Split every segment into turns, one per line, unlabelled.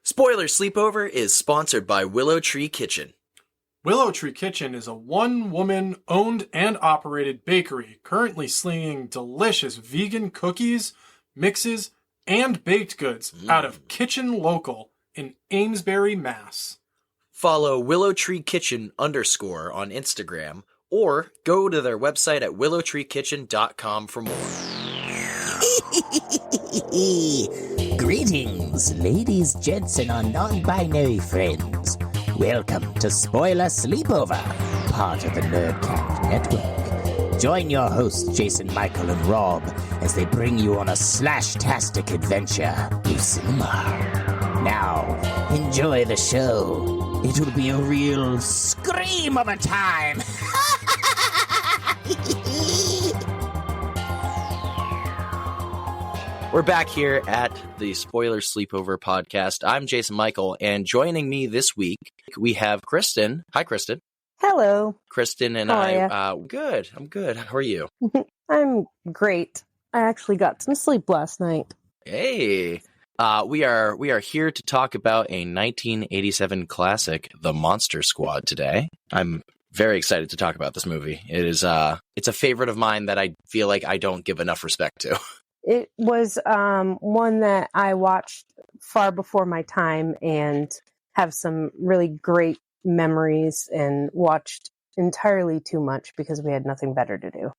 Spoiler Sleepover is sponsored by Willow Tree Kitchen.
Willow Tree Kitchen is a one-woman owned and operated bakery currently slinging delicious vegan cookies, mixes, and baked goods out of Kitchen Local in Amesbury, Mass.
Follow Willow Tree Kitchen _ on Instagram or go to their website at willowtreekitchen.com for more.
Greetings, ladies, gents, and our non-binary friends. Welcome to Spoiler Sleepover, part of the Nerdcast Network. Join your hosts, Jason, Michael, and Rob, as they bring you on a slash-tastic adventure through cinema. Now, enjoy the show. It will be a real scream of a time.
We're back here at the Spoiler Sleepover podcast. I'm Jason Michael, and joining me this week, we have Kristin. Hi, Kristin.
Hello.
Kristin and
How
I,
are
good. I'm good. How are you?
I'm great. I actually got some sleep last night.
Hey. We are here to talk about a 1987 classic, The Monster Squad, today. I'm very excited to talk about this movie. It's a favorite of mine that I feel like I don't give enough respect to.
It was one that I watched far before my time and have some really great memories and watched entirely too much because we had nothing better to do.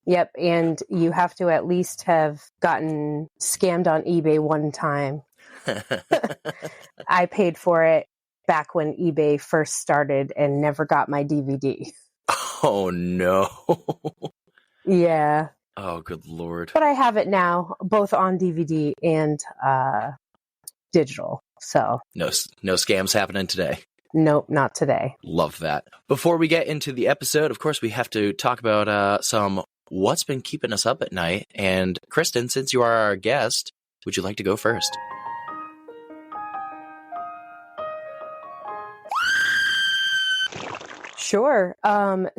Yep, and you have to at least have gotten scammed on eBay one time. I paid for it back when eBay first started and never got my DVD.
Oh, no.
Yeah.
Oh, good Lord.
But I have it now, both on DVD and digital. So
No scams happening today.
Nope, not today.
Love that. Before we get into the episode, of course, we have to talk about some what's been keeping us up at night. And Kristin, since you are our guest, would you like to go first?
Sure.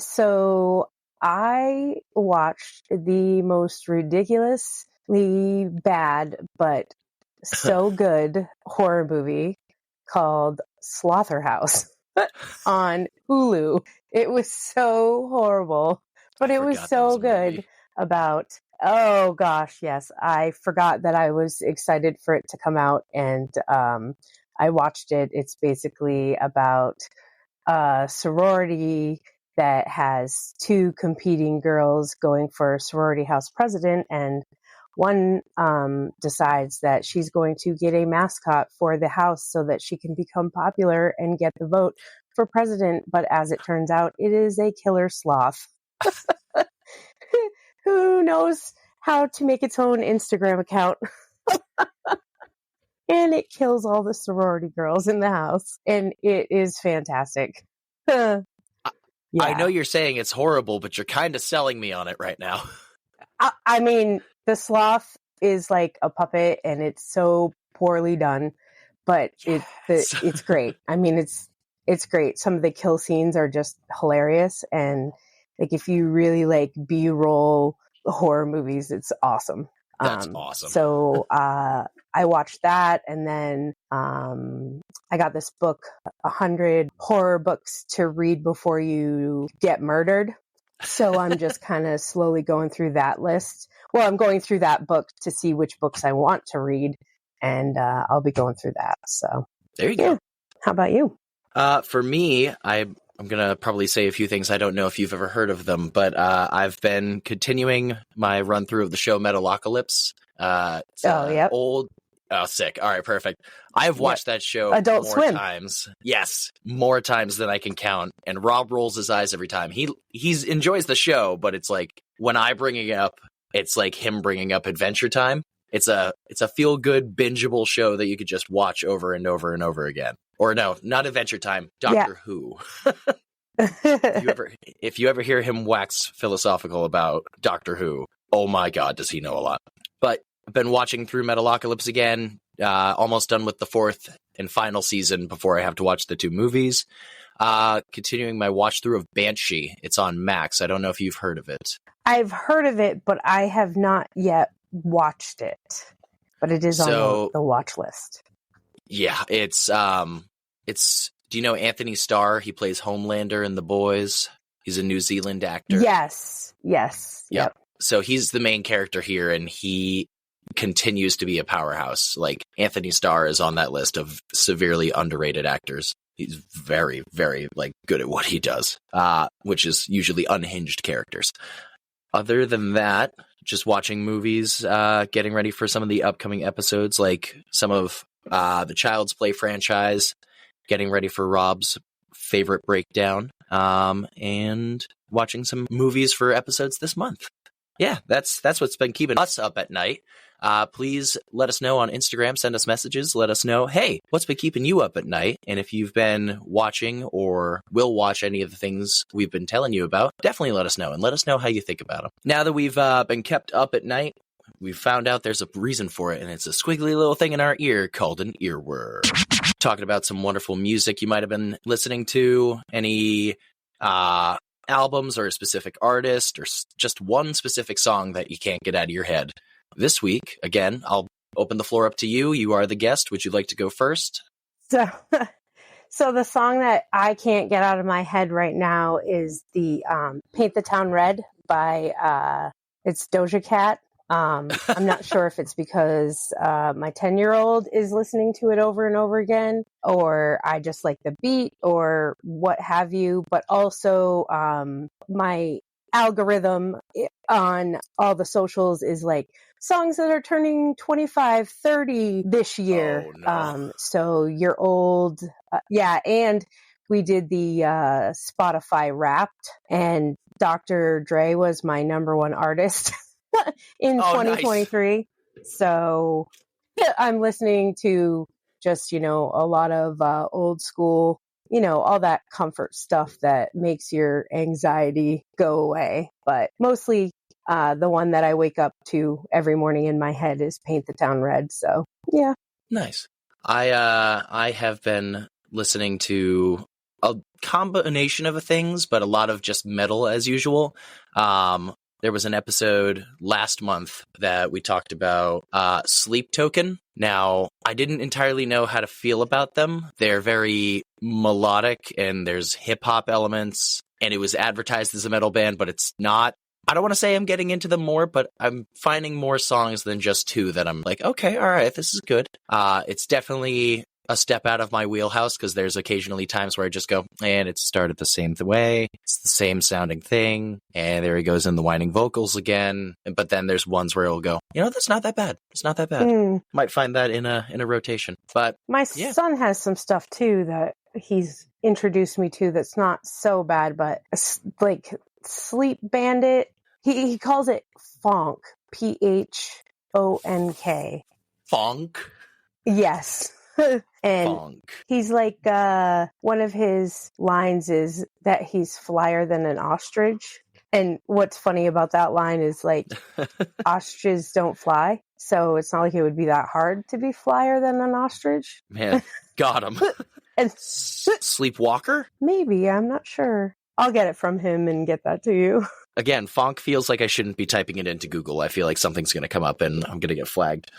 So I watched the most ridiculously bad but so good horror movie called Slaughterhouse on Hulu. It was so horrible, but it was so good. Oh gosh, yes. I forgot that I was excited for it to come out, and I watched it. It's basically about a sorority that has two competing girls going for sorority house president, and one decides that she's going to get a mascot for the house so that she can become popular and get the vote for president. But as it turns out, it is a killer sloth who knows how to make its own Instagram account. And it kills all the sorority girls in the house. And it is fantastic. Yeah.
I know you're saying it's horrible, but you're kind of selling me on it right now.
I mean, the sloth is like a puppet, and it's so poorly done, but it's great. I mean, it's great. Some of the kill scenes are just hilarious, and like if you really like B-roll horror movies, it's awesome.
That's awesome.
So I watched that, and then I got this book, 100 horror books to read before you get murdered. So I'm just kind of slowly going through that list. Well, I'm going through that book to see which books I want to read, and I'll be going through that. So
there you go.
How about you?
For me, I'm going to probably say a few things. I don't know if you've ever heard of them, but I've been continuing my run through of the show Metalocalypse.
Yep.
Oh, sick. All right, perfect. I've watched that show
Adult
more
Swim.
times. Yes, more times than I can count. And Rob rolls his eyes every time. He enjoys the show, but it's like when I bring it up, it's like him bringing up Adventure Time. It's a feel good bingeable show that you could just watch over and over and over again. Or no, not Adventure Time. Doctor Who. If you ever hear him wax philosophical about Doctor Who, oh my God, does he know a lot? But I've been watching through Metalocalypse again, almost done with the fourth and final season before I have to watch the two movies. Continuing my watch through of Banshee. It's on Max. I don't know if you've heard of it.
I've heard of it, but I have not yet watched it. But it is on the watch list.
Yeah, it's do you know Anthony Starr? He plays Homelander in The Boys. He's a New Zealand actor.
Yes. Yep.
So he's the main character here, and he continues to be a powerhouse. Like, Anthony Starr is on that list of severely underrated actors. He's very, very, like, good at what he does, which is usually unhinged characters. Other than that, just watching movies, getting ready for some of the upcoming episodes, like some of the Child's Play franchise, getting ready for Rob's favorite breakdown, and watching some movies for episodes this month. Yeah, that's what's been keeping us up at night. Please let us know on Instagram, send us messages, let us know, hey, what's been keeping you up at night? And if you've been watching or will watch any of the things we've been telling you about, definitely let us know, and let us know how you think about them. Now that we've been kept up at night, we've found out there's a reason for it, and it's a squiggly little thing in our ear called an earworm. Talking about some wonderful music you might have been listening to, any albums or a specific artist, or just one specific song that you can't get out of your head. This week, again, I'll open the floor up to you. You are the guest. Would you like to go first?
So the song that I can't get out of my head right now is the Paint the Town Red by it's Doja Cat. I'm not sure if it's because my 10-year-old is listening to it over and over again, or I just like the beat, or what have you. But also my algorithm on all the socials is like songs that are turning 25, 30 this year.
Oh, no.
So you're old. Yeah. And we did the Spotify Wrapped, and Dr. Dre was my number one artist in 2023. Nice. So I'm listening to just, a lot of old school, all that comfort stuff that makes your anxiety go away. But mostly the one that I wake up to every morning in my head is Paint the Town Red. So, yeah.
Nice. I have been listening to a combination of things, but a lot of just metal as usual. There was an episode last month that we talked about Sleep Token. Now, I didn't entirely know how to feel about them. They're very melodic, and there's hip-hop elements, and it was advertised as a metal band, but it's not. I don't want to say I'm getting into them more, but I'm finding more songs than just two that I'm like, okay, all right, this is good. It's definitely a step out of my wheelhouse, because there's occasionally times where I just go, and it started the same way. It's the same sounding thing. And there he goes in the whining vocals again. But then there's ones where it'll go, that's not that bad. It's not that bad. Might find that in a rotation. But
my son has some stuff too that he's introduced me to that's not so bad, but like Sleep Bandit. He calls it Phonk. Phonk.
Phonk?
Yes. And
Phonk.
He's like, one of his lines is that he's flyer than an ostrich. And what's funny about that line is, like, ostriches don't fly. So it's not like it would be that hard to be flyer than an ostrich.
Man, got him.
And
Sleepwalker?
Maybe, I'm not sure. I'll get it from him and get that to you.
Again, Phonk feels like I shouldn't be typing it into Google. I feel like something's going to come up and I'm going to get flagged.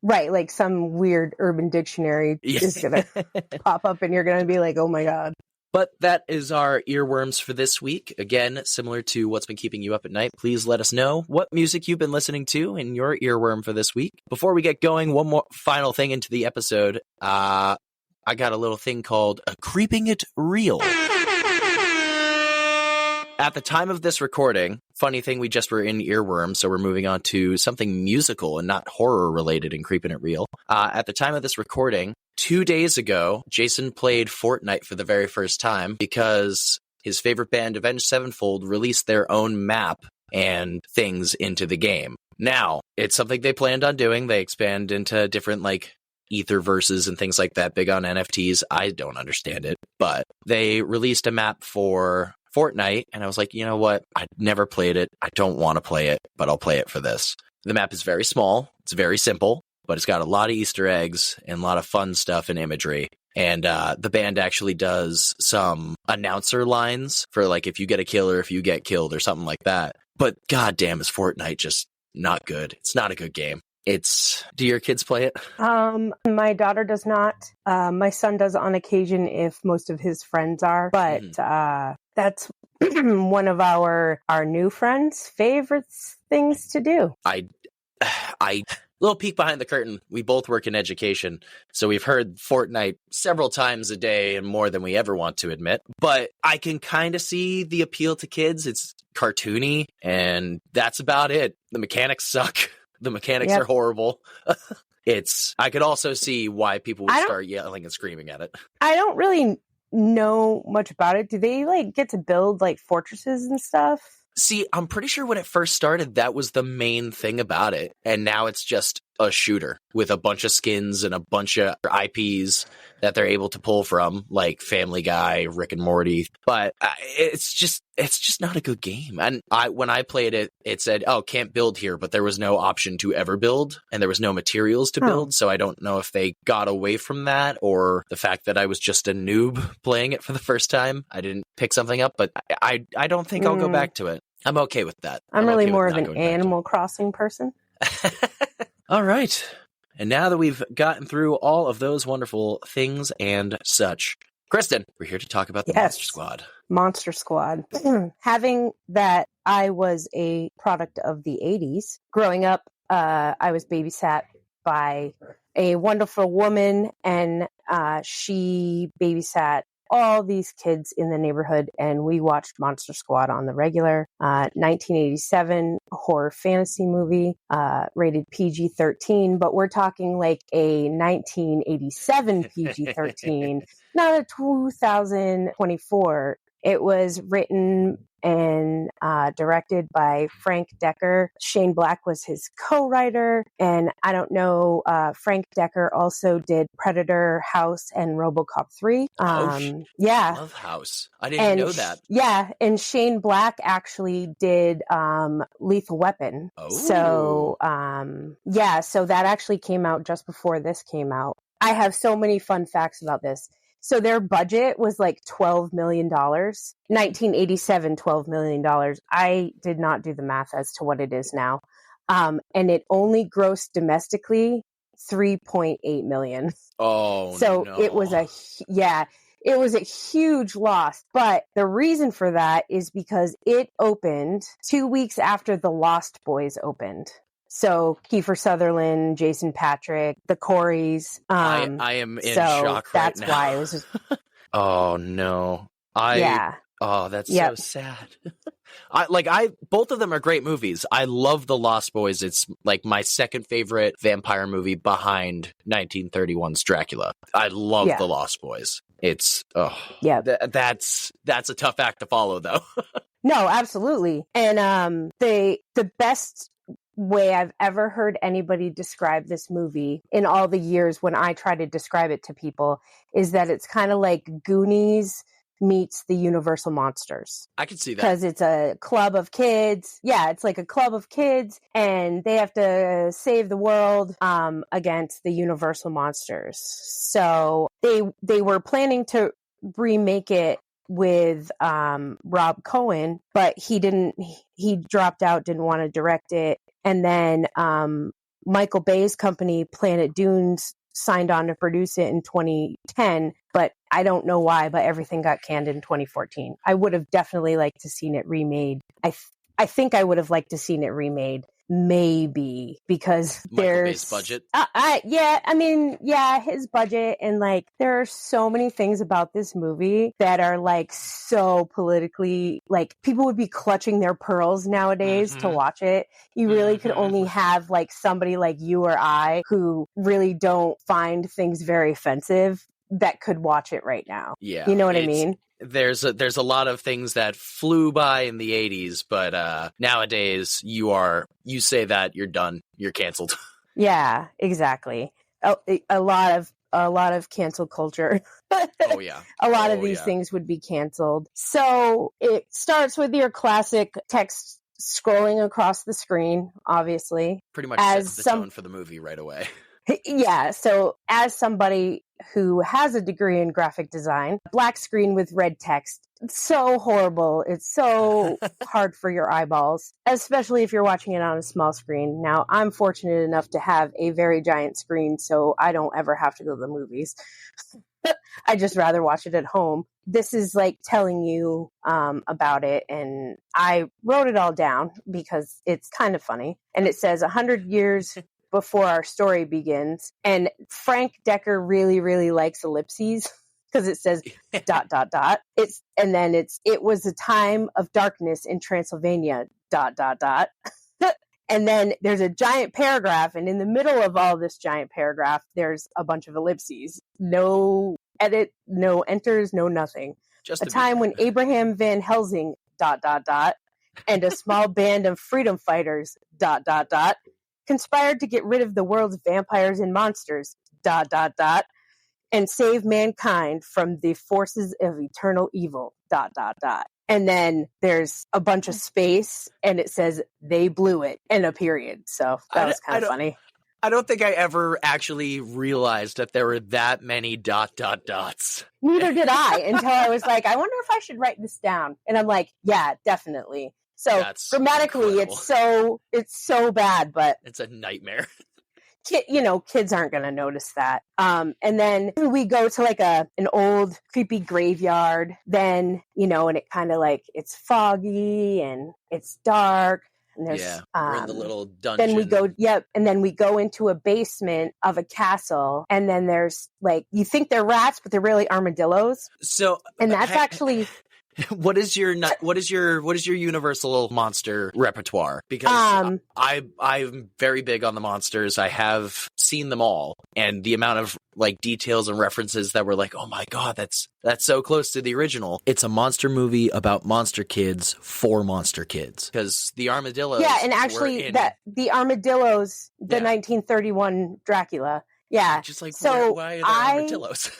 Right, like some weird Urban Dictionary is going to pop up and you're going to be like, oh my God.
But that is our earworms for this week. Again, similar to what's been keeping you up at night, please let us know what music you've been listening to in your earworm for this week. Before we get going, one more final thing into the episode. I got a little thing called Creeping It Real. At the time of this recording, funny thing, we just were in earworms, so we're moving on to something musical and not horror related in Creeping It Real. At the time of this recording, 2 days ago, Jason played Fortnite for the very first time because his favorite band, Avenged Sevenfold, released their own map and things into the game. Now, it's something they planned on doing. They expand into different, like, ether verses and things like that, big on NFTs. I don't understand it, but they released a map for Fortnite, and I was like, you know what? I never played it. I don't want to play it, but I'll play it for this. The map is very small. It's very simple, but it's got a lot of Easter eggs and a lot of fun stuff and imagery. And the band actually does some announcer lines for, like, if you get a kill or if you get killed or something like that. But goddamn, is Fortnite just not good. It's not a good game. Do your kids play it?
My daughter does not. My son does on occasion if most of his friends are, but that's one of our new friends' favorite things to do.
I little peek behind the curtain. We both work in education, so we've heard Fortnite several times a day and more than we ever want to admit. But I can kind of see the appeal to kids. It's cartoony, and that's about it. The mechanics suck. The mechanics are horrible. I could also see why people would start yelling and screaming at it.
I don't really know much about it. Do they get to build fortresses and stuff?
See, I'm pretty sure when it first started, that was the main thing about it. And now it's just a shooter with a bunch of skins and a bunch of IPs that they're able to pull from, like Family Guy, Rick and Morty. But it's just not a good game. And when I played it, it said, oh, can't build here, but there was no option to ever build and there was no materials to build. So I don't know if they got away from that or the fact that I was just a noob playing it for the first time. I didn't pick something up, but I don't think I'll go back to it. I'm okay with that.
I'm really more of an Animal Crossing person.
All right. And now that we've gotten through all of those wonderful things and such, Kristin, we're here to talk about the Monster Squad.
Monster Squad. Having that I was a product of the 80s, growing up, I was babysat by a wonderful woman, and she babysat all these kids in the neighborhood, and we watched Monster Squad on the regular. 1987 horror fantasy movie, rated PG-13, but we're talking a 1987 PG-13, not a 2024. It was written and directed by Frank Decker. Shane Black was his co-writer. And I don't know, Frank Decker also did Predator, House, and RoboCop 3.
I love House. I didn't know that.
Yeah, and Shane Black actually did Lethal Weapon.
Oh.
So, so that actually came out just before this came out. I have so many fun facts about this. So their budget was $12 million. 1987, $12 million. I did not do the math as to what it is now. And it only grossed domestically $3.8 million.
Oh,
so
no.
It was a huge loss. But the reason for that is because it opened 2 weeks after The Lost Boys opened. So Kiefer Sutherland, Jason Patrick, the Coreys.
I am in shock right now.
That's why it was.
Oh no! Oh, that's so sad. Both of them are great movies. I love The Lost Boys. It's my second favorite vampire movie behind 1931's Dracula. I love The Lost Boys. It's that's a tough act to follow, though.
No, absolutely. And the best way I've ever heard anybody describe this movie in all the years when I try to describe it to people is that it's kind of like Goonies meets the Universal Monsters.
I can see that.
Because it's a club of kids. Yeah, it's like a club of kids and they have to save the world against the Universal Monsters. So they were planning to remake it with Rob Cohen, but he dropped out, didn't want to direct it. And then Michael Bay's company, Planet Dunes, signed on to produce it in 2010, but I don't know why, but everything got canned in 2014. I would have definitely liked to seen it remade. I think I would have liked to seen it remade. Maybe because
Michael Bay's budget.
His budget, and there are so many things about this movie that are so politically, people would be clutching their pearls nowadays to watch it. You really could only have somebody like you or I who really don't find things very offensive that could watch it right now.
Yeah,
you know what I mean?
There's a lot of things that flew by in the 80s, but nowadays you say that you're done, you're canceled.
Yeah, exactly. A lot of cancel culture.
Oh yeah.
A lot of these things would be canceled. So it starts with your classic text scrolling across the screen, obviously.
Pretty much sets the tone for the movie right away.
Yeah. So as somebody who has a degree in graphic design, black screen with red text, so horrible. It's so hard for your eyeballs, especially if you're watching it on a small screen. Now, I'm fortunate enough to have a very giant screen, so I don't ever have to go to the movies. I just rather watch it at home. This is like telling you about it, and I wrote it all down because it's kind of funny. And it says 100 years before our story begins, and Frank Decker really, really likes ellipses because it says ... It was a time of darkness in Transylvania ... And then there's a giant paragraph, and in the middle of all this giant paragraph, there's a bunch of ellipses. No edit, no enters, no nothing.
Just
a time when Abraham Van Helsing ... and a small band of freedom fighters ... conspired to get rid of the world's vampires and monsters ... and save mankind from the forces of eternal evil ... And then there's a bunch of space, and it says they blew it in a period. So that was kind of funny.
I don't think I ever actually realized that there were that many ...
Neither did I until I was like, I wonder if I should write this down. And I'm like, yeah, definitely. So
That's
grammatically,
incredible.
it's so bad, but
it's a nightmare.
Kids aren't going to notice that. And then we go to like an old creepy graveyard then, and it kind of like, it's foggy and it's dark. And there's,
we're in the little dungeon.
Then we go, and then we go into a basement of a castle, and then there's like, you think they're rats, but they're really armadillos.
So,
and that's actually...
What is your Universal monster repertoire? Because I'm very big on the monsters. I have seen them all, and the amount of like details and references that were like, oh my god, that's so close to the original. It's a monster movie about monster kids for monster kids, because the armadillos.
Yeah, and actually, the armadillos, the 1931 Dracula. Yeah,
just like
so
why are there armadillos?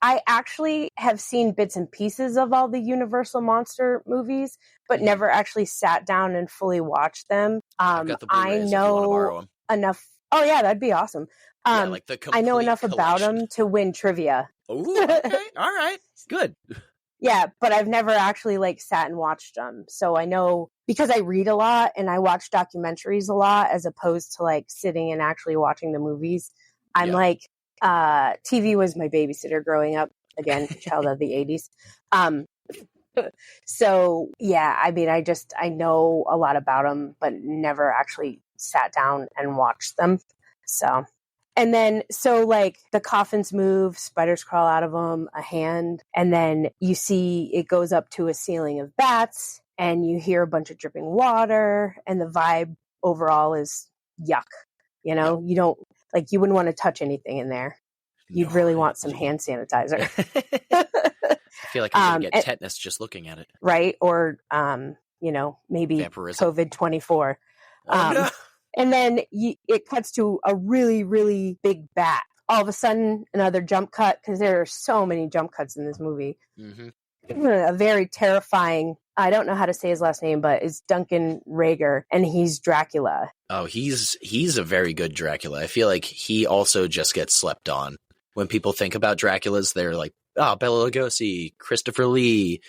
I actually have seen bits and pieces of all the Universal Monster movies, but never actually sat down and fully watched them.
I've got the Blu-rays
I
if you want to borrow them.
Enough. Oh yeah, that'd be awesome.
Like the
I know enough
collection.
about them to win trivia.
Ooh, okay, all right, good.
Yeah, but I've never actually like sat and watched them. So I know, because I read a lot and I watch documentaries a lot as opposed to like sitting and actually watching the movies. I'm like, TV was my babysitter growing up. Again, child of the 80s. So yeah, I mean, I know a lot about them, but never actually sat down and watched them. So, and then, so like the coffins move, spiders crawl out of them, a hand, and then you see it goes up to a ceiling of bats, and you hear a bunch of dripping water, and the vibe overall is yuck. You don't, like, you wouldn't want to touch anything in there. You'd really want some hand sanitizer.
I feel like I'm going to get tetanus just looking at it.
Right? Or, maybe
vampirism.
COVID-24.
No.
And then it cuts to a really, really big bat. All of a sudden, another jump cut, because there are so many jump cuts in this movie.
Mm-hmm.
A very terrifying, I don't know how to say his last name, but it's Duncan Rager, and he's Dracula.
Oh, he's a very good Dracula. I feel like he also just gets slept on. When people think about Draculas, they're like, oh, Bela Lugosi, Christopher Lee.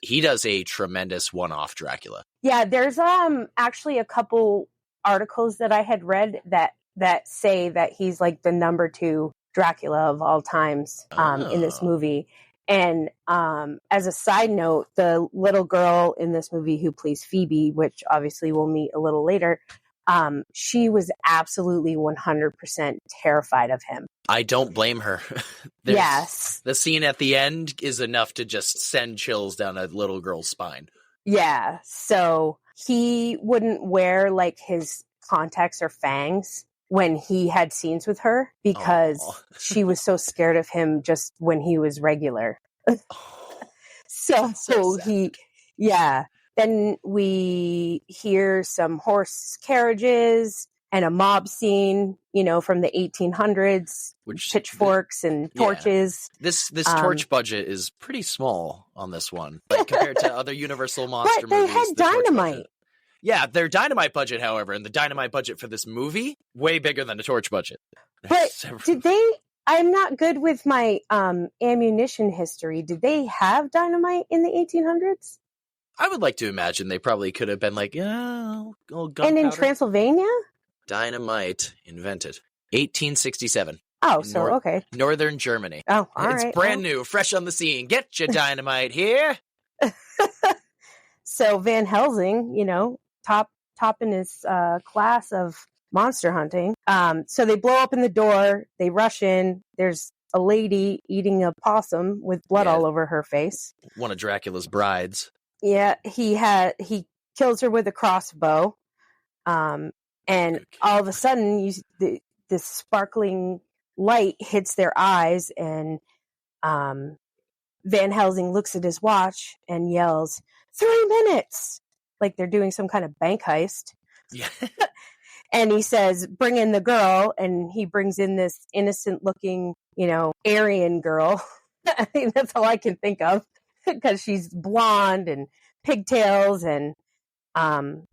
He does a tremendous one-off Dracula.
Yeah, there's actually a couple articles that I had read that say that he's like the number 2 Dracula of all times in this movie. And as a side note, the little girl in this movie who plays Phoebe, which obviously we'll meet a little later, she was absolutely 100% terrified of him.
I don't blame her.
Yes.
The scene at the end is enough to just send chills down a little girl's spine.
Yeah. So he wouldn't wear like his contacts or fangs when he had scenes with her because she was so scared of him just when he was regular. So then we hear some horse carriages and a mob scene, from the 1800s, pitchforks and torches.
This torch budget is pretty small on this one, like compared to other Universal Monster
movies. But they had dynamite.
Yeah, their dynamite budget, however, and the dynamite budget for this movie, way bigger than the torch budget.
But did they I'm not good with my ammunition history. Did they have dynamite in the 1800s?
I would like to imagine they probably could have been like, oh,
And
gunpowder.
in Transylvania?
Dynamite invented 1867.
Oh, so okay.
Northern Germany.
Oh, all right.
It's brand new, fresh on the scene. Get your dynamite here.
So Van Helsing, top in his class of monster hunting. So they blow open the door. They rush in. There's a lady eating a possum with blood all over her face.
One of Dracula's brides.
Yeah, he kills her with a crossbow. And all of a sudden, this sparkling light hits their eyes, and Van Helsing looks at his watch and yells, 3 minutes! Like they're doing some kind of bank heist.
Yeah.
And he says, bring in the girl, and he brings in this innocent-looking, Aryan girl. I think that's all I can think of, because she's blonde and pigtails, and,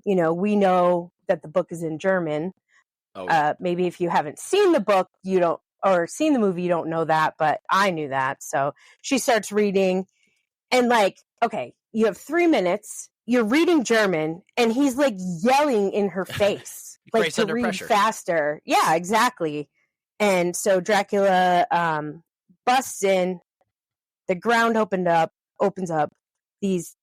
we know that the book is in German.
Oh.
Maybe if you haven't seen the book, or seen the movie, you don't know that, but I knew that. So she starts reading, and okay, you have 3 minutes, you're reading German, and he's yelling in her face, to read pressure. Faster. Yeah, exactly. And so Dracula busts in, the ground opens up, these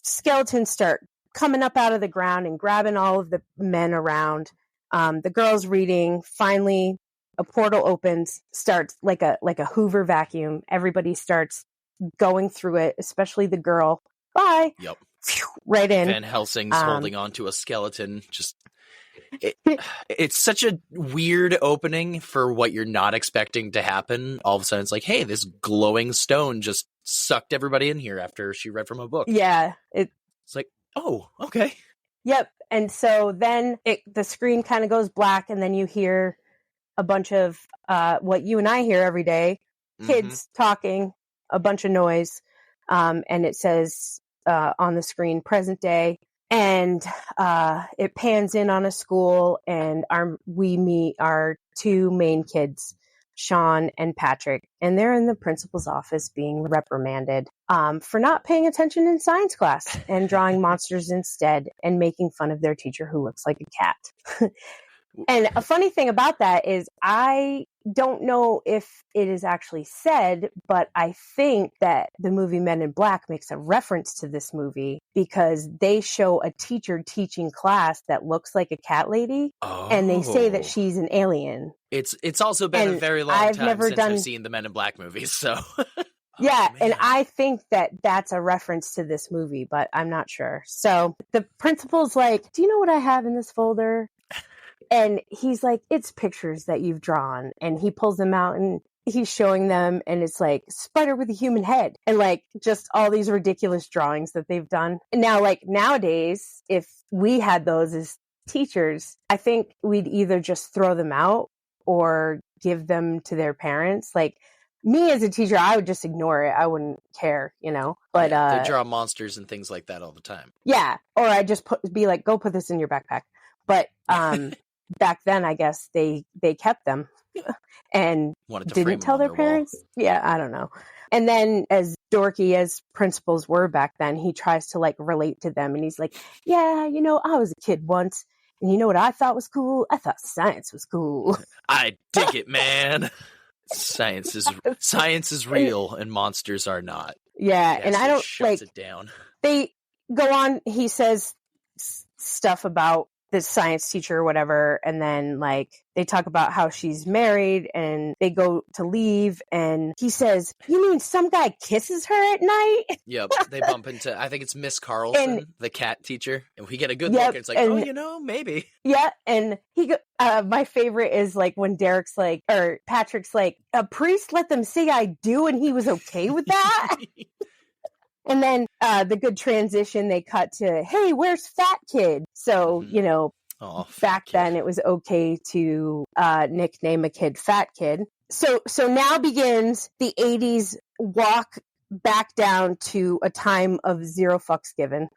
skeletons start coming up out of the ground and grabbing all of the men around. The girl's reading. Finally, a portal opens, starts like a Hoover vacuum. Everybody starts going through it, especially the girl. Bye.
Yep.
Right in.
Van Helsing's holding onto a skeleton. Just it's such a weird opening for what you're not expecting to happen. All of a sudden, it's like, hey, this glowing stone just sucked everybody in here after she read from a book.
Yeah.
It's like, oh, okay.
Yep. And so then the screen kind of goes black, and then you hear a bunch of what you and I hear every day, kids talking, a bunch of noise, and it says on the screen, present day, and it pans in on a school, and we meet our two main kids, Sean and Patrick, and they're in the principal's office being reprimanded for not paying attention in science class and drawing monsters instead, and making fun of their teacher who looks like a cat. And a funny thing about that is I don't know if it is actually said, but I think that the movie Men in Black makes a reference to this movie because they show a teacher teaching class that looks like a cat lady, and they say that she's an alien.
It's also been a very long time since I've seen the Men in Black movies, so...
Yeah, and I think that that's a reference to this movie, but I'm not sure. So the principal's like, do you know what I have in this folder? And he's like, it's pictures that you've drawn. And he pulls them out and he's showing them. And it's like spider with a human head and just all these ridiculous drawings that they've done. And now, nowadays, if we had those as teachers, I think we'd either just throw them out or give them to their parents. Me as a teacher, I would just ignore it. I wouldn't care, But
they draw monsters and things like that all the time.
Yeah. Or I just be like, go put this in your backpack. But back then, I guess they kept them and didn't tell their parents. Yeah, I don't know. And then, as dorky as principals were back then, he tries to relate to them, and he's like, "Yeah, I was a kid once, and you know what I thought was cool? I thought science was cool.
I dig it, man. Science is real, and monsters are not."
Yeah, and I don't
shuts it down.
They go on. He says stuff about the science teacher or whatever, and then they talk about how she's married, and they go to leave, and he says, "You mean some guy kisses her at night?"
Yep, they bump into, I think it's Miss Carlson, the cat teacher, and we get a good look, and it's like, maybe. Yeah,
and my favorite is when Derek's or Patrick's like, "A priest let them say I do, and he was okay with that?" And then the good transition, they cut to, "Hey, where's Fat Kid?" So, back then it was okay to nickname a kid Fat Kid. So now begins the 80s walk back down to a time of zero fucks given.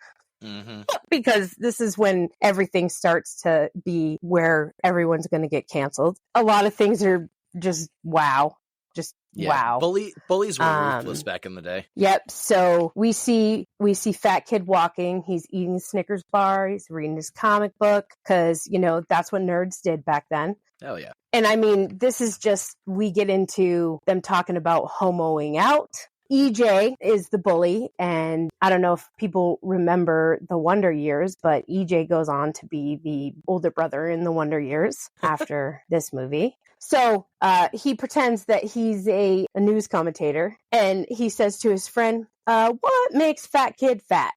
Mm-hmm. Because this is when everything starts to be where everyone's going to get canceled. A lot of things are just wow. Just
Yeah.
wow.
Bullies were ruthless back in the day.
Yep. So we see Fat Kid walking. He's eating a Snickers bar. He's reading his comic book because, that's what nerds did back then.
Hell yeah.
And I mean, this is just, we get into them talking about homoing out. EJ is the bully, and I don't know if people remember the Wonder Years, but EJ goes on to be the older brother in the Wonder Years after this movie. So he pretends that he's a news commentator, and he says to his friend, what makes Fat Kid fat?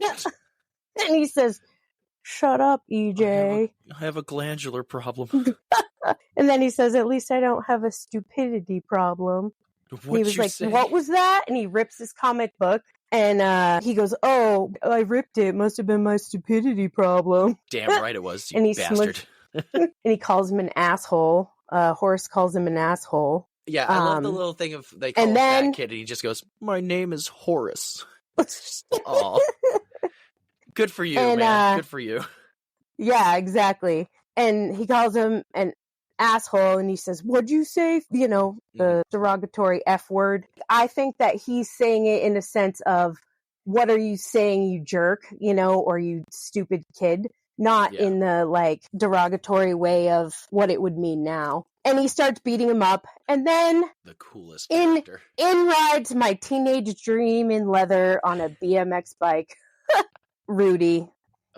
And he says, shut up, EJ.
I have a glandular problem.
And then he says, at least I don't have a stupidity problem. He was like,
say?
What was that? And he rips his comic book. And he goes, oh, I ripped it. Must have been my stupidity problem.
Damn right it was, you
and he
bastard.
and he calls him an asshole. Horace calls him an asshole.
Yeah, I love the little thing of they call him Fat Kid, and he just goes, my name is Horace. Aw. Good for you, man. Good for you.
Yeah, exactly. And he calls him an asshole, and he says, what'd you say? The derogatory F word. I think that he's saying it in a sense of, what are you saying, you jerk, or you stupid kid, not in the derogatory way of what it would mean now. And he starts beating him up, and then
the coolest character.
In rides my teenage dream in leather on a BMX bike, Rudy.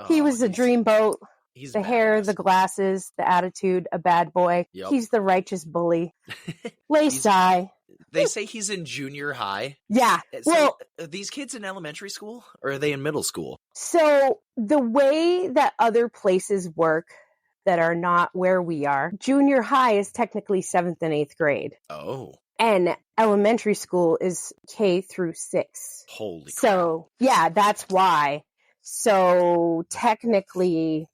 He was a dreamboat.
He's
the
badass.
hair, the glasses, the attitude, a bad boy.
Yep.
He's the righteous bully. Lace eye.
They say he's in junior high.
Yeah.
So, are these kids in elementary school, or are they in middle school?
So the way that other places work that are not where we are, junior high is technically 7th and 8th grade.
Oh.
And elementary school is K through 6.
Holy crap.
So, yeah, that's why. So technically,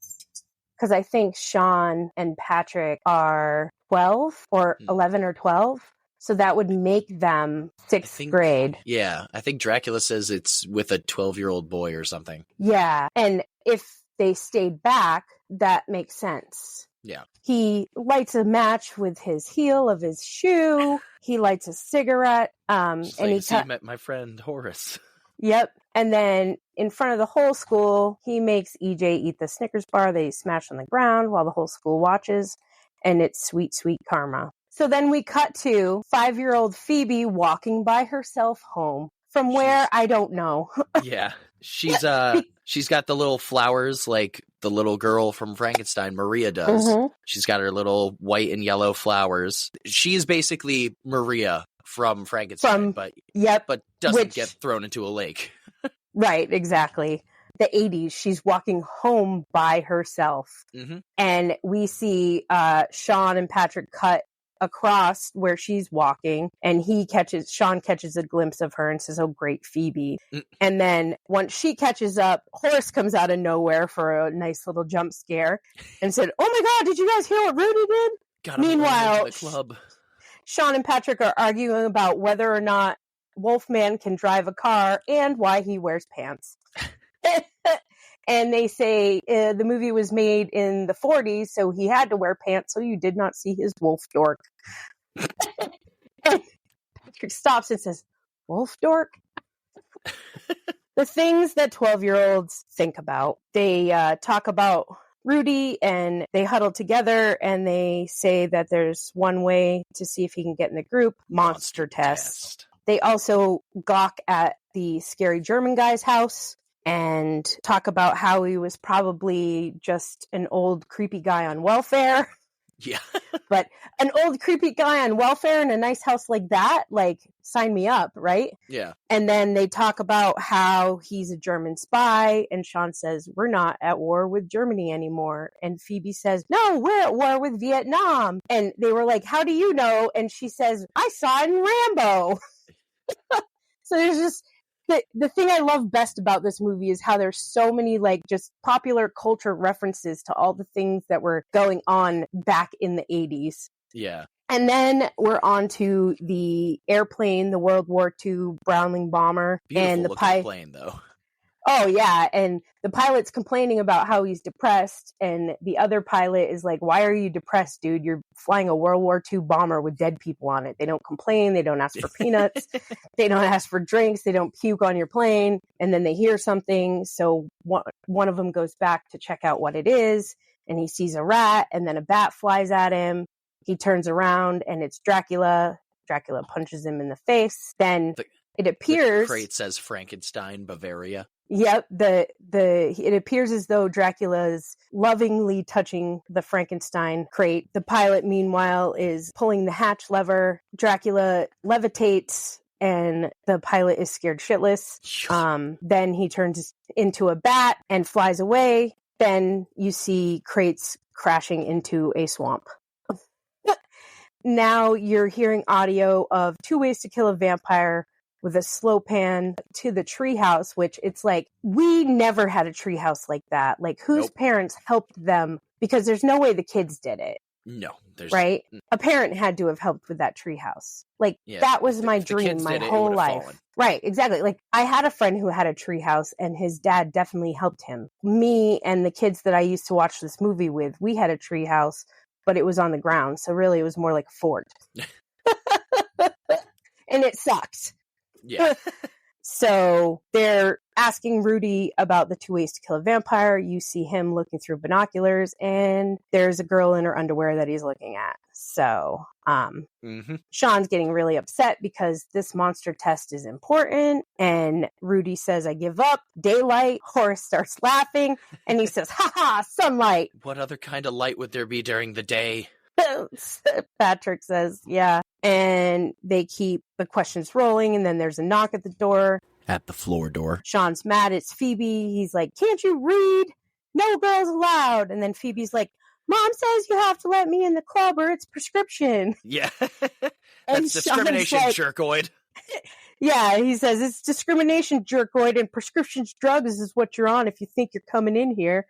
because I think Sean and Patrick are 12 or 11 or 12. So that would make them 6th grade.
Yeah. I think Dracula says it's with a 12-year-old boy or something.
Yeah. And if they stayed back, that makes sense.
Yeah.
He lights a match with his heel of his shoe. He lights a cigarette. And he
met my friend Horace.
Yep. And then in front of the whole school, he makes EJ eat the Snickers bar that he smashed on the ground while the whole school watches. And it's sweet, sweet karma. So then we cut to 5-year-old Phoebe walking by herself home from where I don't know.
Yeah. She's got the little flowers like the little girl from Frankenstein, Maria, does. Mm-hmm. She's got her little white and yellow flowers. She's basically Maria from Frankenstein, but doesn't get thrown into a lake.
Right, exactly. The 80s, she's walking home by herself. Mm-hmm. And we see Sean and Patrick cut across where she's walking, and Sean catches a glimpse of her and says, oh, great, Phoebe. And then once she catches up, Horace comes out of nowhere for a nice little jump scare and said, oh my God, did you guys hear what Rudy did? Meanwhile,
the club.
Sean and Patrick are arguing about whether or not Wolfman can drive a car and why he wears pants. And they say the movie was made in the 40s, so he had to wear pants, so you did not see his wolf dork. And Patrick stops and says, wolf dork? The things that 12-year-olds think about. They talk about Rudy, and they huddle together, and they say that there's one way to see if he can get in the group, monster test. They also gawk at the scary German guy's house and talk about how he was probably just an old creepy guy on welfare.
Yeah.
But an old creepy guy on welfare in a nice house like that, sign me up, right?
Yeah.
And then they talk about how he's a German spy, and Sean says, we're not at war with Germany anymore. And Phoebe says, no, we're at war with Vietnam. And they were like, how do you know? And she says, I saw it in Rambo. So there's just the thing I love best about this movie is how there's so many just popular culture references to all the things that were going on back in the 80s.
Yeah.
And then we're on to the airplane, the World War II Browning bomber.
Beautiful
and the
plane, though.
Oh, yeah. And the pilot's complaining about how he's depressed. And the other pilot is like, why are you depressed, dude? You're flying a World War II bomber with dead people on it. They don't complain. They don't ask for peanuts. They don't ask for drinks. They don't puke on your plane. And then they hear something. So one of them goes back to check out what it is. And he sees a rat. And then a bat flies at him. He turns around and it's Dracula. Dracula punches him in the face. Then it appears...
The crate says Frankenstein, Bavaria.
Yep, it appears as though Dracula's lovingly touching the Frankenstein crate. The pilot, meanwhile, is pulling the hatch lever. Dracula levitates, and the pilot is scared shitless. Then he turns into a bat and flies away. Then you see crates crashing into a swamp. Now you're hearing audio of 2 Ways to Kill a Vampire with a slow pan to the treehouse, which it's like, we never had a treehouse like that. Like, whose parents helped them? Because there's no way the kids did it.
No.
Right? A parent had to have helped with that treehouse. Like, that was my dream my whole life. Fallen. Right, exactly. Like, I had a friend who had a treehouse, and his dad definitely helped him. Me and the kids that I used to watch this movie with, we had a treehouse, but it was on the ground. So really, it was more like a fort. And it sucked.
Yeah.
So they're asking Rudy about the 2 Ways to Kill a Vampire. You see him looking through binoculars, and there's a girl in her underwear that he's looking at. So Sean's getting really upset because this monster test is important. And Rudy says, I give up. Daylight. Horace starts laughing, and he says, ha ha, sunlight.
What other kind of light would there be during the day?
Patrick says, yeah. And they keep the questions rolling, and then there's a knock at the door.
At the floor door.
Sean's mad. It's Phoebe. He's like, can't you read? No girls allowed. And then Phoebe's like, Mom says you have to let me in the club or it's prescription.
Yeah. That's discrimination, like, jerkoid.
Yeah, he says, it's discrimination, jerkoid, and prescription drugs is what you're on if you think you're coming in here.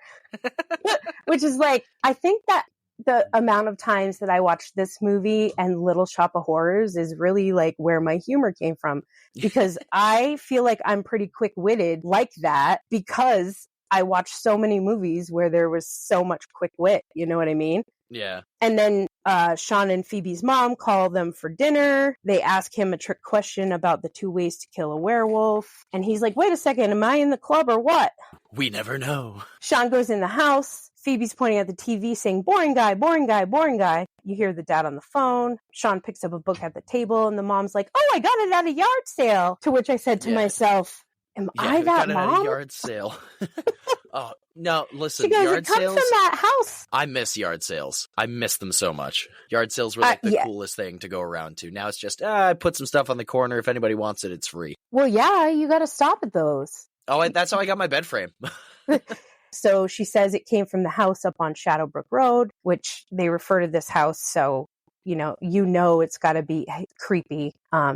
Which is like, I think that the amount of times that I watched this movie and Little Shop of Horrors is really like where my humor came from, because I feel like I'm pretty quick-witted like that because I watched so many movies where there was so much quick wit. You know what I mean?
Yeah.
And then Sean and Phoebe's mom call them for dinner. They ask him a trick question about the 2 Ways to Kill a Werewolf. And he's like, wait a second, am I in the club or what?
We never know.
Sean goes in the house. Phoebe's pointing at the TV saying, boring guy, boring guy, boring guy. You hear the dad on the phone. Sean picks up a book at the table, and the mom's like, oh, I got it at a yard sale. To which I said to myself, am I that mom?
At a yard sale. Oh, no, listen,
because
yard
it comes
sales.
From that house.
I miss yard sales. I miss them so much. Yard sales were like the coolest thing to go around to. Now it's just, I put some stuff on the corner. If anybody wants it, it's free.
Well, yeah, you got to stop at those.
Oh, that's how I got my bed frame.
So she says it came from the house up on Shadowbrook Road, which they refer to this house. So, you know, it's got to be creepy.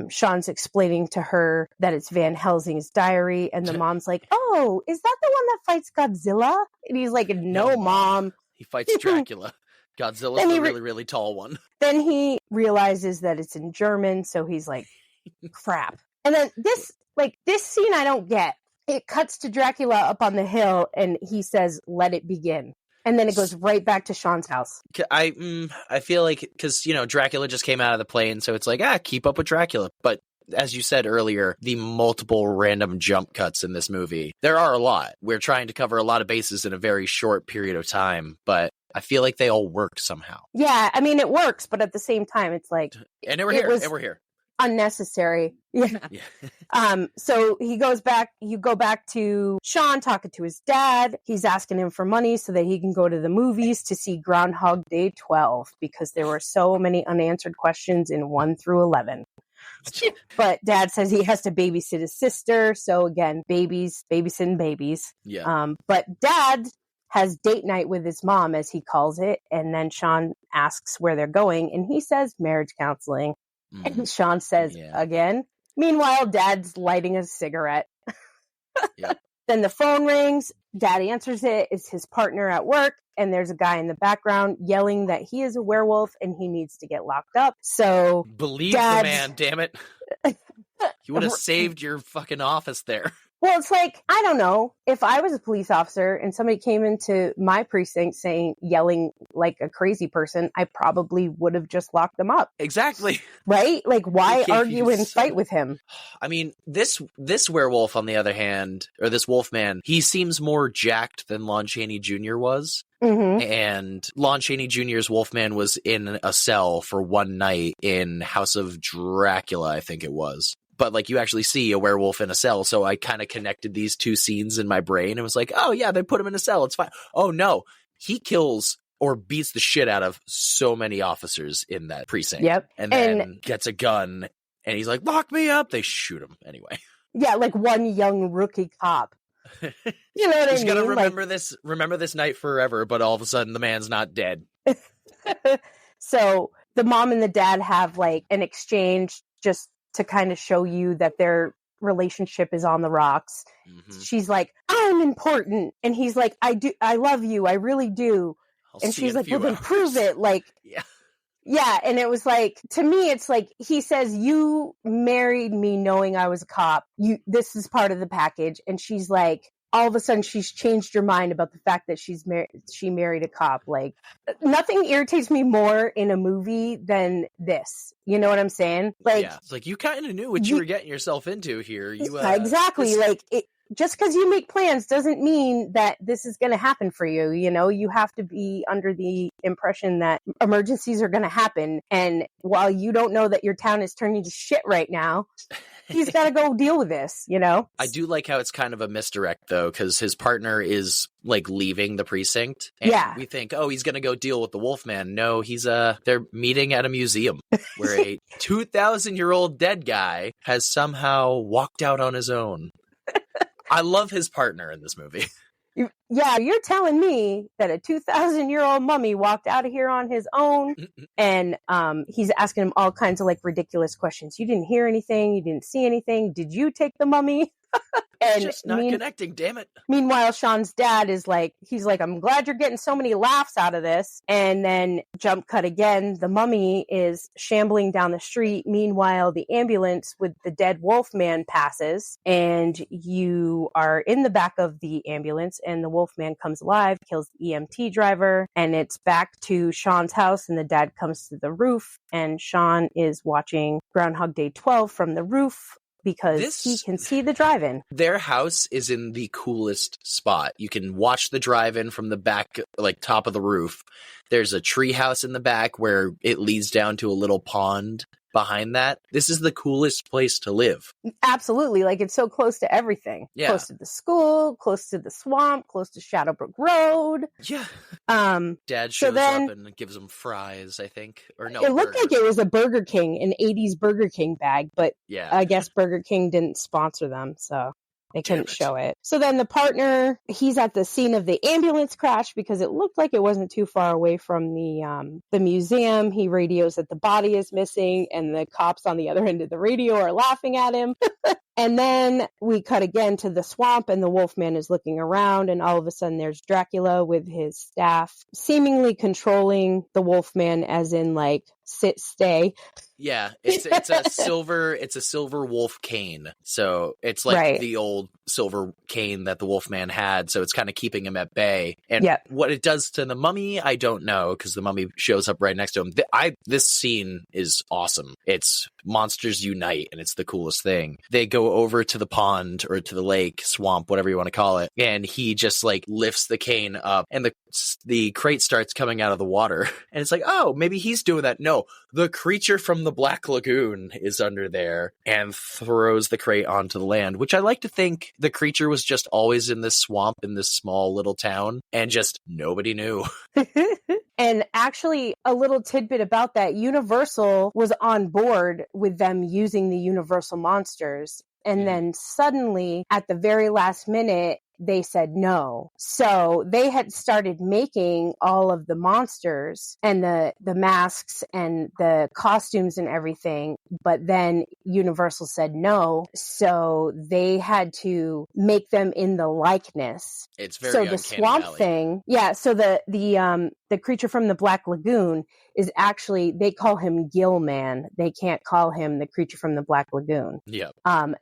Sean's explaining to her that it's Van Helsing's diary. And the mom's like, oh, is that the one that fights Godzilla? And he's like, no, Mom.
He fights Dracula. Godzilla's the really, really tall one.
Then he realizes that it's in German. So he's like, crap. And then this scene I don't get. It cuts to Dracula up on the hill, and he says, let it begin. And then it goes right back to Sean's house.
I feel like, because, Dracula just came out of the plane, so it's like, keep up with Dracula. But as you said earlier, the multiple random jump cuts in this movie, there are a lot. We're trying to cover a lot of bases in a very short period of time, but I feel like they all work somehow. Yeah,
I mean, it works, but at the same time, it's like...
And we're here.
Unnecessary. Yeah. So you go back to Sean talking to his dad. He's asking him for money so that he can go to the movies to see Groundhog Day 12 because there were so many unanswered questions in 1 through 11. But dad says he has to babysit his sister. So again, babysitting babies.
Yeah.
But dad has date night with his mom, as he calls it. And then Sean asks where they're going. And he says marriage counseling. And Sean says, again. Meanwhile, Dad's lighting a cigarette.
Yep.
Then the phone rings. Dad answers it. It's his partner at work. And there's a guy in the background yelling that he is a werewolf and he needs to get locked up. So
believe the man, damn it. You would have saved your fucking office there.
Well, it's like, I don't know. If I was a police officer and somebody came into my precinct yelling like a crazy person, I probably would have just locked them up.
Exactly.
Right? Like, why argue and fight with him?
I mean, this werewolf, on the other hand, or this wolfman, he seems more jacked than Lon Chaney Jr. was.
Mm-hmm.
And Lon Chaney Jr.'s Wolfman was in a cell for one night in House of Dracula, I think it was. But, like, you actually see a werewolf in a cell, so I kind of connected these two scenes in my brain and was like, oh, yeah, they put him in a cell, it's fine. Oh, no, he kills or beats the shit out of so many officers in that precinct.
Yep.
And then gets a gun, and he's like, lock me up! They shoot him anyway.
Yeah, like one young rookie cop. You know what I mean?
He's gonna remember this night forever, but all of a sudden the man's not dead.
So the mom and the dad have, like, an exchange just to kind of show you that their relationship is on the rocks. Mm-hmm. She's like, I'm important. And he's like, I love you. I really do. And she's like, well, then prove it. Like, yeah. And it was like, to me, it's like, he says, you married me knowing I was a cop. This is part of the package. And she's like, all of a sudden she's changed her mind about the fact that she married a cop. Like, nothing irritates me more in a movie than this. You know what I'm saying? Like,
it's like, you kind of knew what you were getting yourself into here.
Exactly. Just because you make plans doesn't mean that this is going to happen for you. You know, you have to be under the impression that emergencies are going to happen. And while you don't know that your town is turning to shit right now, he's got to go deal with this, you know?
I do like how it's kind of a misdirect, though, because his partner is, like, leaving the precinct. And we think, oh, he's going to go deal with the Wolfman. No, they're meeting at a museum where a 2,000-year-old dead guy has somehow walked out on his own. I love his partner in this movie.
Yeah, you're telling me that a 2,000-year-old mummy walked out of here on his own, and he's asking him all kinds of, like, ridiculous questions. You didn't hear anything. You didn't see anything. Did you take the mummy? And
just not connecting, damn it.
Meanwhile, Sean's dad is like, he's like, I'm glad you're getting so many laughs out of this. And then jump cut again, the mummy is shambling down the street. Meanwhile, the ambulance with the dead Wolfman passes, and you are in the back of the ambulance, and the Wolfman comes alive, kills the EMT driver, and it's back to Sean's house, and the dad comes to the roof, and Sean is watching Groundhog Day 12 from the roof, because he can see the drive-in.
Their house is in the coolest spot. You can watch the drive-in from the back, like, top of the roof. There's a tree house in the back where it leads down to a little pond behind that. This is the coolest place to live.
Absolutely. Like, it's so close to everything.
Yeah.
Close to the school, close to the swamp, close to Shadowbrook Road.
Yeah. Dad shows up and gives them fries, I think. Or no,
it looked like it was a Burger King, an 80s Burger King bag, but I guess Burger King didn't sponsor them, so they couldn't show it. So then the partner, he's at the scene of the ambulance crash because it looked like it wasn't too far away from the museum. He radios that the body is missing, and the cops on the other end of the radio are laughing at him. And then we cut again to the swamp, and the Wolfman is looking around, and all of a sudden there's Dracula with his staff seemingly controlling the Wolfman, as in, like, sit, stay.
Yeah, it's a silver wolf cane. So it's like the old silver cane that the Wolfman had. So it's kind of keeping him at bay. And what it does to the mummy, I don't know, because the mummy shows up right next to him. This scene is awesome. It's monsters unite, and it's the coolest thing. They go over to the pond or to the lake, swamp, whatever you want to call it, and he just, like, lifts the cane up, and the crate starts coming out of the water. And it's like, oh, maybe he's doing that. No, the creature from the Black Lagoon is under there and throws the crate onto the land, which I like to think the creature was just always in this swamp in this small little town, and just nobody knew.
And actually, a little tidbit about that, Universal was on board with them using the Universal monsters. And then suddenly, at the very last minute, they said no. So they had started making all of the monsters and the masks and the costumes and everything, but then Universal said no. So they had to make them in the likeness.
It's very
so the
Uncanny
swamp
Valley.
thing. Yeah. So the the creature from the Black Lagoon is actually, they call him Gillman. They can't call him the creature from the Black Lagoon.
Yeah.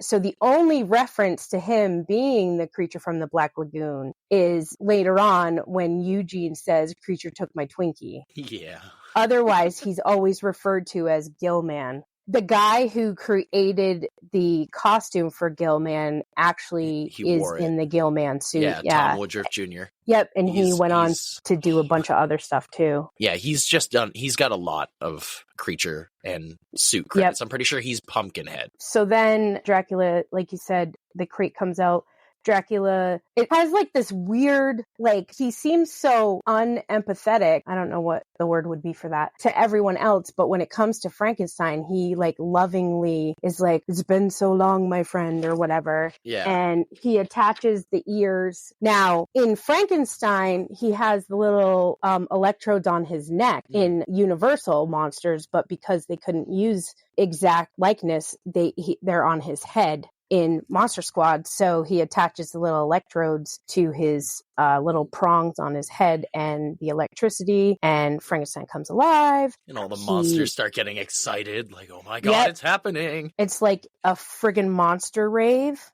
So the only reference to him being the creature from the Black Lagoon is later on when Eugene says, "Creature took my Twinkie."
Yeah.
Otherwise, he's always referred to as Gillman. The guy who created the costume for Gillman actually is in the Gillman suit.
Yeah, Tom Woodruff Jr.
Yep, and he went on to do a bunch of other stuff too.
Yeah, he's got a lot of creature and suit credits. Yep. I'm pretty sure he's Pumpkinhead.
So then Dracula, like you said, the crate comes out. Dracula, it has like this weird, like, he seems so unempathetic. I don't know what the word would be for that to everyone else. But when it comes to Frankenstein, he like lovingly is like, "It's been so long, my friend," or whatever.
Yeah.
And he attaches the ears. Now in Frankenstein, he has the little electrodes on his neck in Universal Monsters, but because they couldn't use exact likeness, they're on his head in Monster Squad, so he attaches the little electrodes to his little prongs on his head and the electricity, and Frankenstein comes alive.
And all the monsters start getting excited, like, "Oh my god, it's happening!"
It's like a friggin' monster rave.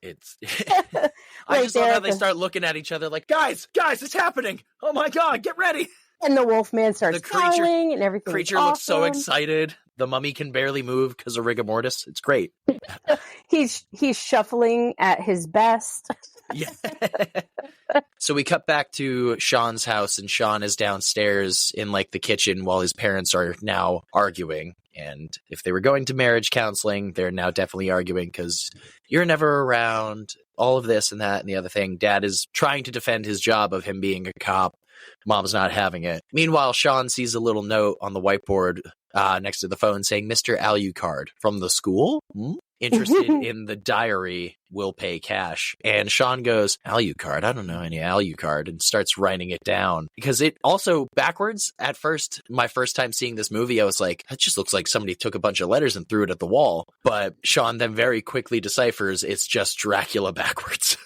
It's. I just love how they start looking at each other, like, "Guys, it's happening! Oh my god, get ready!"
And the Wolfman starts howling, and everything.
Creature looks so excited. The mummy can barely move because of rigor mortis. It's great.
He's shuffling at his best.
Yeah. So we cut back to Sean's house, and Sean is downstairs in like the kitchen while his parents are now arguing. And if they were going to marriage counseling, they're now definitely arguing because you're never around, all of this and that and the other thing. Dad is trying to defend his job of him being a cop. Mom's not having it. Meanwhile, Sean sees a little note on the whiteboard next to the phone saying, "Mr. Alucard from the school? Interested in the diary, will pay cash." And Sean goes, "Alucard? I don't know any Alucard," and starts writing it down. Because it also, backwards, at first, my first time seeing this movie, I was like, that just looks like somebody took a bunch of letters and threw it at the wall. But Sean then very quickly deciphers it's just Dracula backwards.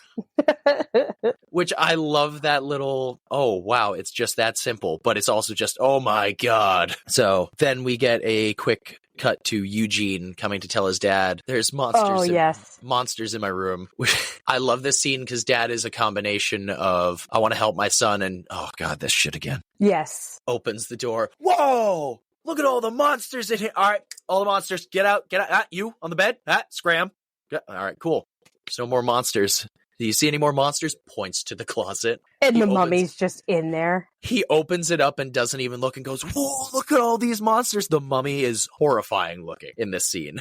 Which I love that little, oh wow, it's just that simple, but it's also just, oh my god. So then we get a quick cut to Eugene coming to tell his dad, "There's monsters in my room." I love this scene because Dad is a combination of, I want to help my son, and oh god, this shit again.
Yes.
Opens the door. Whoa! Look at all the monsters in here. All right, all the monsters, get out. You on the bed? Scram. All right, cool. There's no more monsters. "Do you see any more monsters?" Points to the closet.
And the mummy's just in there.
He opens it up and doesn't even look and goes, "Whoa, look at all these monsters." The mummy is horrifying looking in this scene.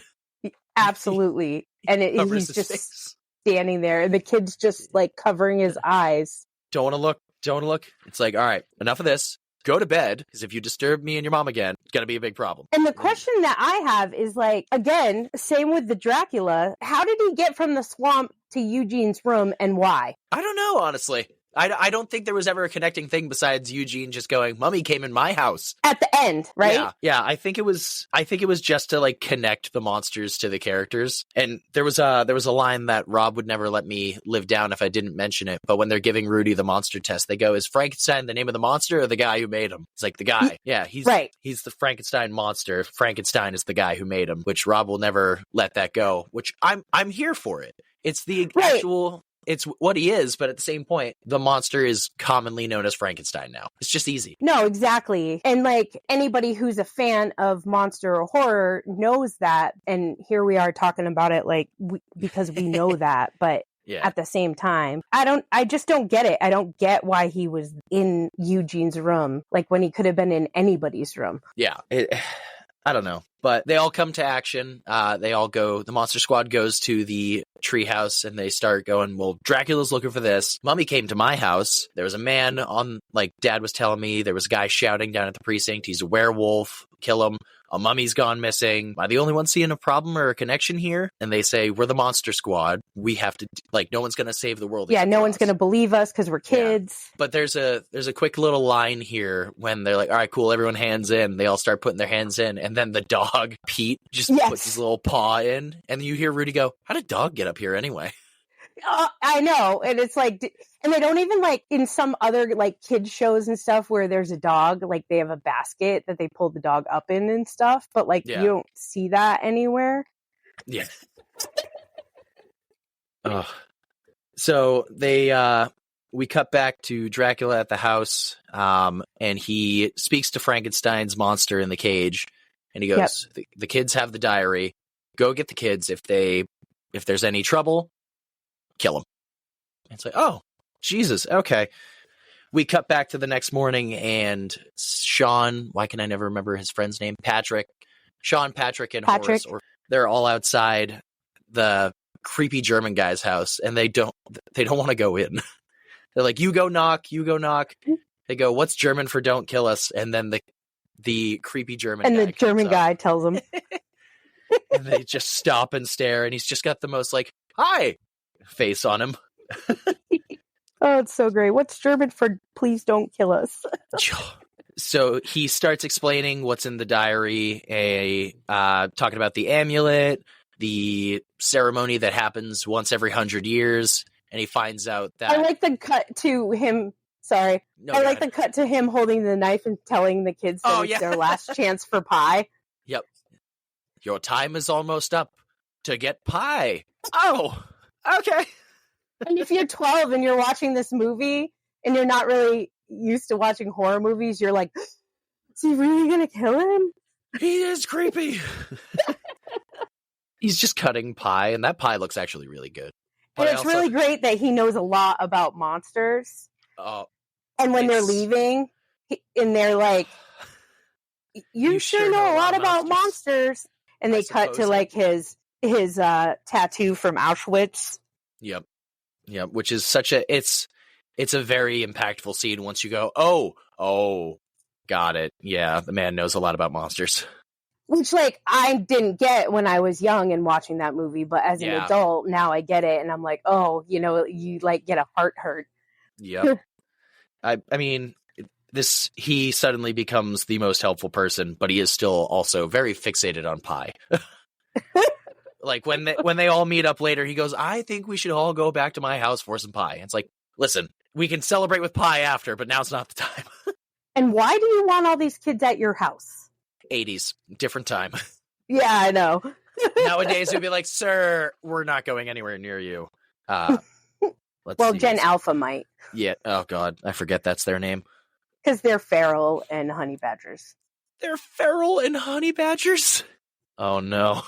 Absolutely. And he's just standing there, and the kid's just like covering his eyes.
Don't want to look. It's like, all right, enough of this. Go to bed, because if you disturb me and your mom again, it's going to be a big problem.
And the question that I have is, like, again, same with the Dracula. How did he get from the swamp to Eugene's room, and why?
I don't know, honestly. I don't think there was ever a connecting thing besides Eugene just going, "Mummy came in my house."
At the end, right?
Yeah. I think it was just to like connect the monsters to the characters. And there was a line that Rob would never let me live down if I didn't mention it. But when they're giving Rudy the monster test, they go, "Is Frankenstein the name of the monster or the guy who made him?" It's like, the guy. Yeah, he's the Frankenstein monster. Frankenstein is the guy who made him, which Rob will never let that go, which I'm here for it. It's the actual, it's what he is, but at the same point, the monster is commonly known as Frankenstein now. It's just easy.
No, exactly. And like anybody who's a fan of monster or horror knows that. And here we are talking about it like because we know that, but at the same time, I just don't get it. I don't get why he was in Eugene's room, like when he could have been in anybody's room.
Yeah. I don't know. But they all come to action. They all go, the Monster Squad goes to the treehouse and they start going, "Well, Dracula's looking for this. Mummy came to my house. There was a man on, like Dad was telling me, there was a guy shouting down at the precinct. He's a werewolf. Kill him. A mummy's gone missing. Am I the only one seeing a problem or a connection here?" And they say, "We're the Monster Squad. We have to, like, no one's going to save the world."
Yeah, no one's going to believe us because we're kids.
Yeah. But there's a quick little line here when they're like, "All right, cool, everyone hands in." They all start putting their hands in. And then the dog, Pete, just puts his little paw in. And you hear Rudy go, "How did dog get up here anyway?"
I know, and it's like, and they don't even like in some other like kids shows and stuff where there's a dog, like they have a basket that they pull the dog up in and stuff, but like you don't see that anywhere.
Yeah. So we cut back to Dracula at the house, and he speaks to Frankenstein's monster in the cage, and he goes, the kids have the diary. Go get the kids. If there's any trouble, kill them. It's like, oh, Jesus, okay. We cut back to the next morning, and Sean, why can I never remember his friend's name? Sean, Patrick, and Horace, they're all outside the creepy German guy's house, and they don't want to go in. They're like, you go knock. They go, what's German for don't kill us? And then the creepy German
and
guy
the German guy tells them.
And they just stop and stare, and he's just got the most like, hi face on him.
Oh, it's so great. What's German for please don't kill us?
So he starts explaining what's in the diary, talking about the amulet, the ceremony that happens once every 100 years, and he finds out that...
I like the cut to him... Sorry.
No,
I like the cut to him holding the knife and telling the kids that it's their last chance for pie.
Yep. Your time is almost up to get pie. Oh, okay.
And if you're 12 and you're watching this movie and you're not really used to watching horror movies, you're like, is he really going to kill him?
He is creepy. He's just cutting pie, and that pie looks actually really good.
But and it's really great that he knows a lot about monsters. And when they're leaving, and they're like, you sure know a lot about monsters. And they cut to like his tattoo from Auschwitz.
Yep. Which is it's a very impactful scene once you go, oh, got it. Yeah, the man knows a lot about monsters.
Which, like, I didn't get when I was young and watching that movie, but as an adult, now I get it, and I'm like, oh, you, like, get a heart hurt.
Yep. I mean, he suddenly becomes the most helpful person, but he is still also very fixated on pie. Like, when they all meet up later, he goes, I think we should all go back to my house for some pie. And it's like, listen, we can celebrate with pie after, but now's not the time.
And why do you want all these kids at your house?
80s, different time.
Yeah, I know.
Nowadays, it'd be like, sir, we're not going anywhere near you.
Gen Alpha might.
Yeah. Oh, God. I forget that's their name.
Because they're feral and honey badgers.
They're feral and honey badgers? Oh, no.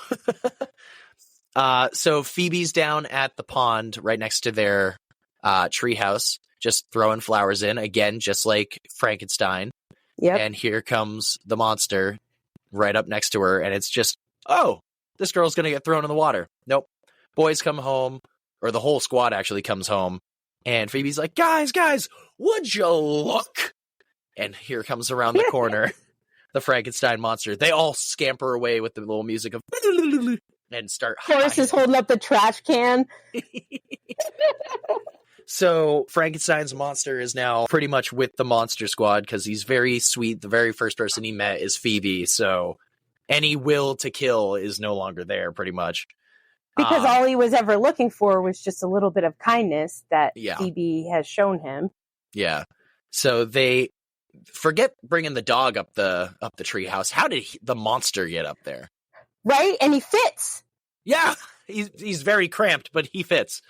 So Phoebe's down at the pond right next to their treehouse, just throwing flowers in, again, just like Frankenstein.
Yep.
And here comes the monster right up next to her, and it's just, oh, this girl's going to get thrown in the water. Nope. Boys come home, or the whole squad actually comes home, and Phoebe's like, guys, would you look? And here comes around the corner the Frankenstein monster. They all scamper away with the little music of and start
Horace is holding up the trash can.
So Frankenstein's monster is now pretty much with the monster squad because he's very sweet. The very first person he met is Phoebe, so any will to kill is no longer there, pretty much.
Because all he was ever looking for was just a little bit of kindness that Phoebe has shown him.
Yeah. So they forget bringing the dog up the treehouse. How did the monster get up there?
Right, and he fits.
Yeah, he's very cramped, but he fits.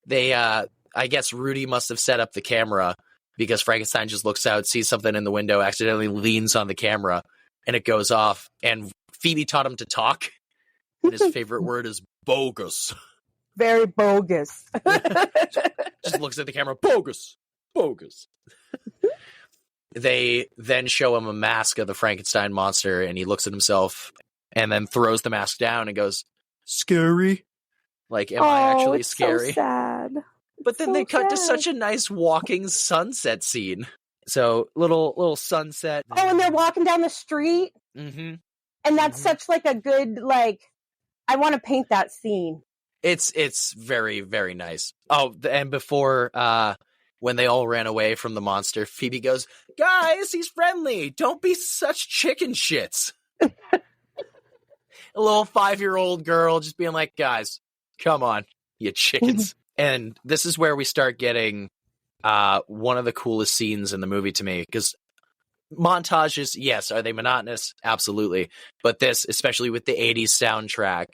I guess Rudy must have set up the camera because Frankenstein just looks out, sees something in the window, accidentally leans on the camera, and it goes off. And Phoebe taught him to talk, and his favorite word is bogus.
Very bogus.
Just looks at the camera, bogus. They then show him a mask of the Frankenstein monster, and he looks at himself and then throws the mask down and goes, scary? Like, am I actually scary?
So sad.
But then they cut to such a nice walking sunset scene. So little sunset.
Oh, and they're walking down the street.
Mm-hmm.
And that's such like a good, like, I want to paint that scene.
It's very, very nice. Oh, and before when they all ran away from the monster, Phoebe goes, guys, he's friendly. Don't be such chicken shits. A little 5-year-old girl just being like, guys, come on. you chickens. And this is where we start getting one of the coolest scenes in the movie to me, because montages, yes, are they monotonous? Absolutely. But this, especially with the 80s soundtrack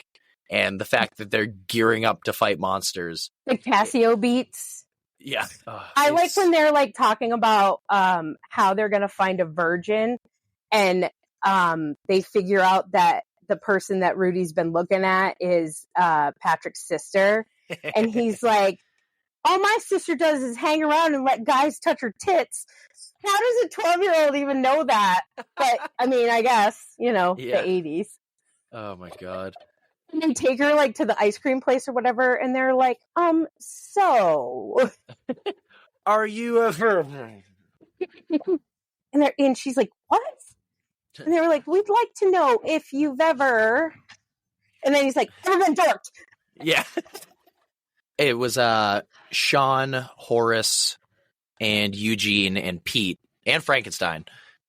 and the fact that they're gearing up to fight monsters.
The Casio beats.
Yeah.
I like when they're like talking about how they're going to find a virgin, and they figure out that the person that Rudy's been looking at is Patrick's sister. And he's like, all my sister does is hang around and let guys touch her tits. How does a 12-year-old even know that? But, I mean, I guess, the 80s.
Oh, my God.
And they take her, like, to the ice cream place or whatever, and they're like, so...
Are you a virgin?
And she's like, what? And they were like, we'd like to know if you've ever... And then he's like, ever been dorked?
Yeah. It was Sean, Horace, and Eugene, and Pete, and Frankenstein.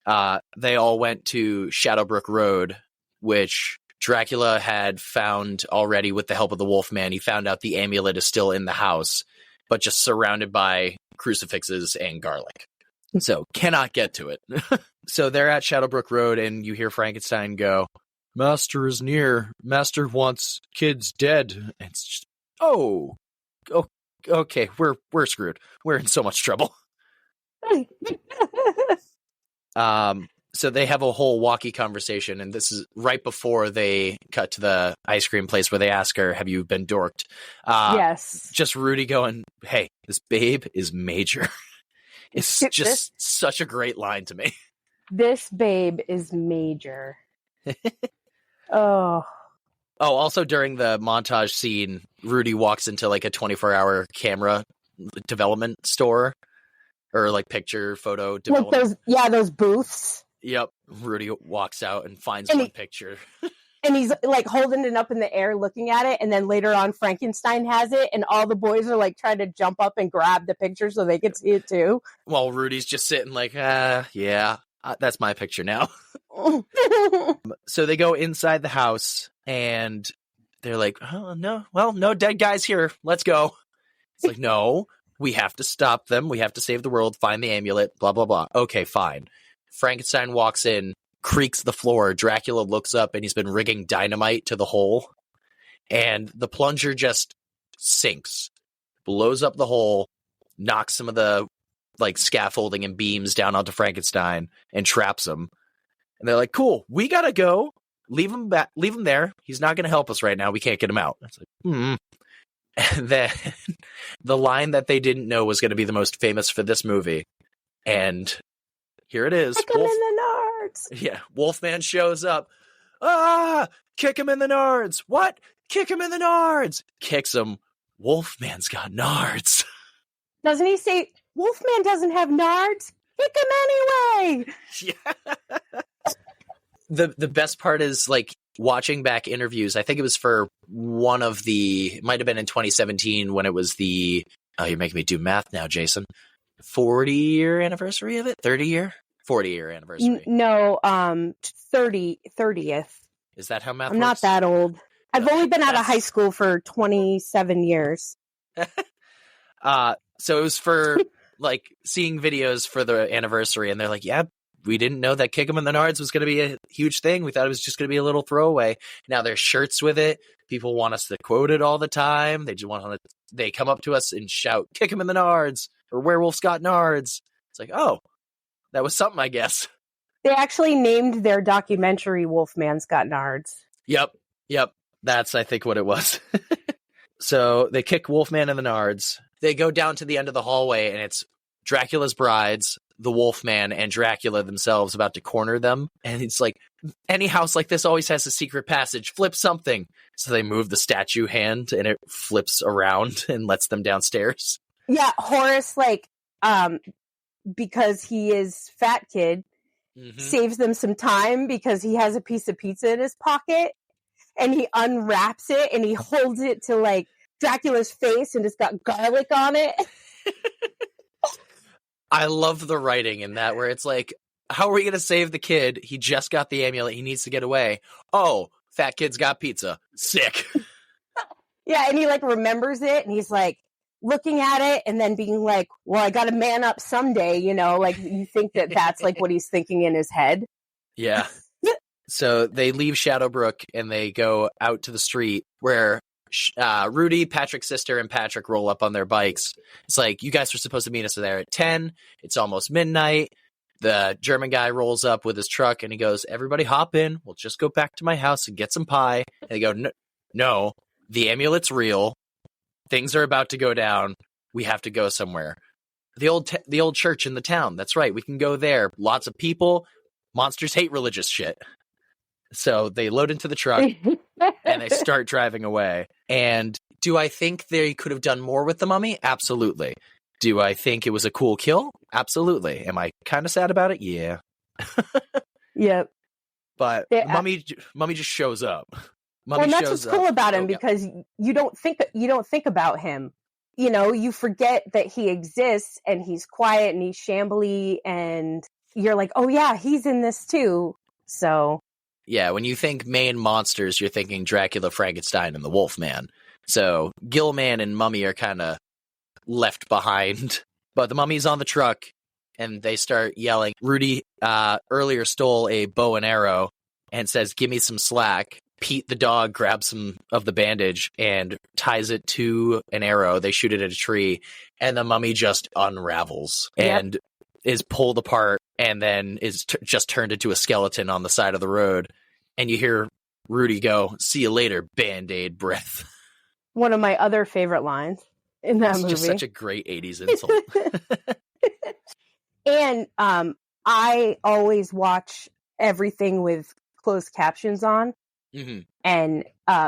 They all went to Shadowbrook Road, which Dracula had found already with the help of the Wolfman. He found out the amulet is still in the house, but just surrounded by crucifixes and garlic. So, cannot get to it. So they're at Shadowbrook Road, and you hear Frankenstein go, Master is near. Master wants kids dead. And it's just, okay, we're screwed. We're in so much trouble. So they have a whole walkie conversation, and this is right before they cut to the ice cream place where they ask her, have you been dorked?
Yes.
Just Rudy going, hey, this babe is major. It's just such a great line to me.
This babe is major. Oh,
also during the montage scene, Rudy walks into like a 24-hour camera development store, or like picture photo development.
Those booths.
Yep. Rudy walks out and finds one picture.
And he's like holding it up in the air looking at it, and then later on Frankenstein has it, and all the boys are like trying to jump up and grab the picture so they could see it too.
While Rudy's just sitting like, yeah, that's my picture now. So they go inside the house, and they're like, oh, no, well, no dead guys here. Let's go. It's like, no, we have to stop them. We have to save the world, find the amulet, blah, blah, blah. Okay, fine. Frankenstein walks in, creaks the floor. Dracula looks up, and he's been rigging dynamite to the hole. And the plunger just sinks, blows up the hole, knocks some of the like scaffolding and beams down onto Frankenstein, and traps him. And they're like, cool, we gotta go. Leave him there. He's not going to help us right now. We can't get him out. It's like, And then the line that they didn't know was going to be the most famous for this movie. And here it is.
Kick him in the nards.
Yeah. Wolfman shows up. Kick him in the nards. What? Kick him in the nards. Kicks him. Wolfman's got nards.
Doesn't he say, Wolfman doesn't have nards? Kick him anyway.
Yeah. The best part is like watching back interviews. I think it was for one of it might have been in 2017 when it was the, you're making me do math now, Jason, 40-year anniversary of it? 40-year anniversary.
No, 30th.
Is that how math works?
I'm not that old. I've only been out of high school for 27 years.
So it was for like seeing videos for the anniversary, and they're like, yeah, we didn't know that Kick 'em in the Nards was going to be a huge thing. We thought it was just going to be a little throwaway. Now there's shirts with it. People want us to quote it all the time. They come up to us and shout, Kick 'em in the Nards, or Werewolf's got nards. It's like, oh, that was something, I guess.
They actually named their documentary Wolfman's Got Nards.
Yep. That's, I think, what it was. So they kick Wolfman in the nards. They go down to the end of the hallway, and it's Dracula's brides, the Wolfman, and Dracula themselves about to corner them. And it's like, any house like this always has a secret passage. Flip something. So they move the statue hand, and it flips around and lets them downstairs.
Yeah, Horace, because he is fat kid, saves them some time because he has a piece of pizza in his pocket, and he unwraps it, and he holds it to, Dracula's face, and it's got garlic on it. I
love the writing in that, where it's like, how are we going to save the kid? He just got the amulet. He needs to get away. Oh, fat kid's got pizza. Sick.
Yeah, and he like remembers it, and he's like looking at it, and then being like, "Well, I got to man up someday," you know. Like you think that that's like what he's thinking in his head.
Yeah. So they leave Shadowbrook and they go out to the street where Rudy, Patrick's sister, and Patrick roll up on their bikes. It's like, you guys are supposed to meet us there at 10. It's almost midnight. The German guy rolls up with his truck and he goes, everybody hop in. We'll just go back to my house and get some pie. And they go, no, the amulet's real. Things are about to go down. We have to go somewhere. The old church in the town. That's right. We can go there. Lots of people. Monsters hate religious shit. So they load into the truck and they start driving away. And do I think they could have done more with the mummy? Absolutely. Do I think it was a cool kill? Absolutely. Am I kind of sad about it? Yeah.
Yep.
But mummy just shows up.
And that's what's cool about him, because you don't think about him. You know, you forget that he exists and he's quiet and he's shambly, and you're like, oh yeah, he's in this too. So
yeah, when you think main monsters, you're thinking Dracula, Frankenstein, and the Wolfman. So Gillman and Mummy are kind of left behind. But the mummy's on the truck, and they start yelling. Rudy earlier stole a bow and arrow and says, give me some slack. Pete the dog grabs some of the bandage and ties it to an arrow. They shoot it at a tree, and the mummy just unravels and is pulled apart, and then is just turned into a skeleton on the side of the road. And you hear Rudy go, see you later, Band-Aid breath.
One of my other favorite lines in that movie.
It's just such a great 80s insult.
And I always watch everything with closed captions on.
Mm-hmm.
And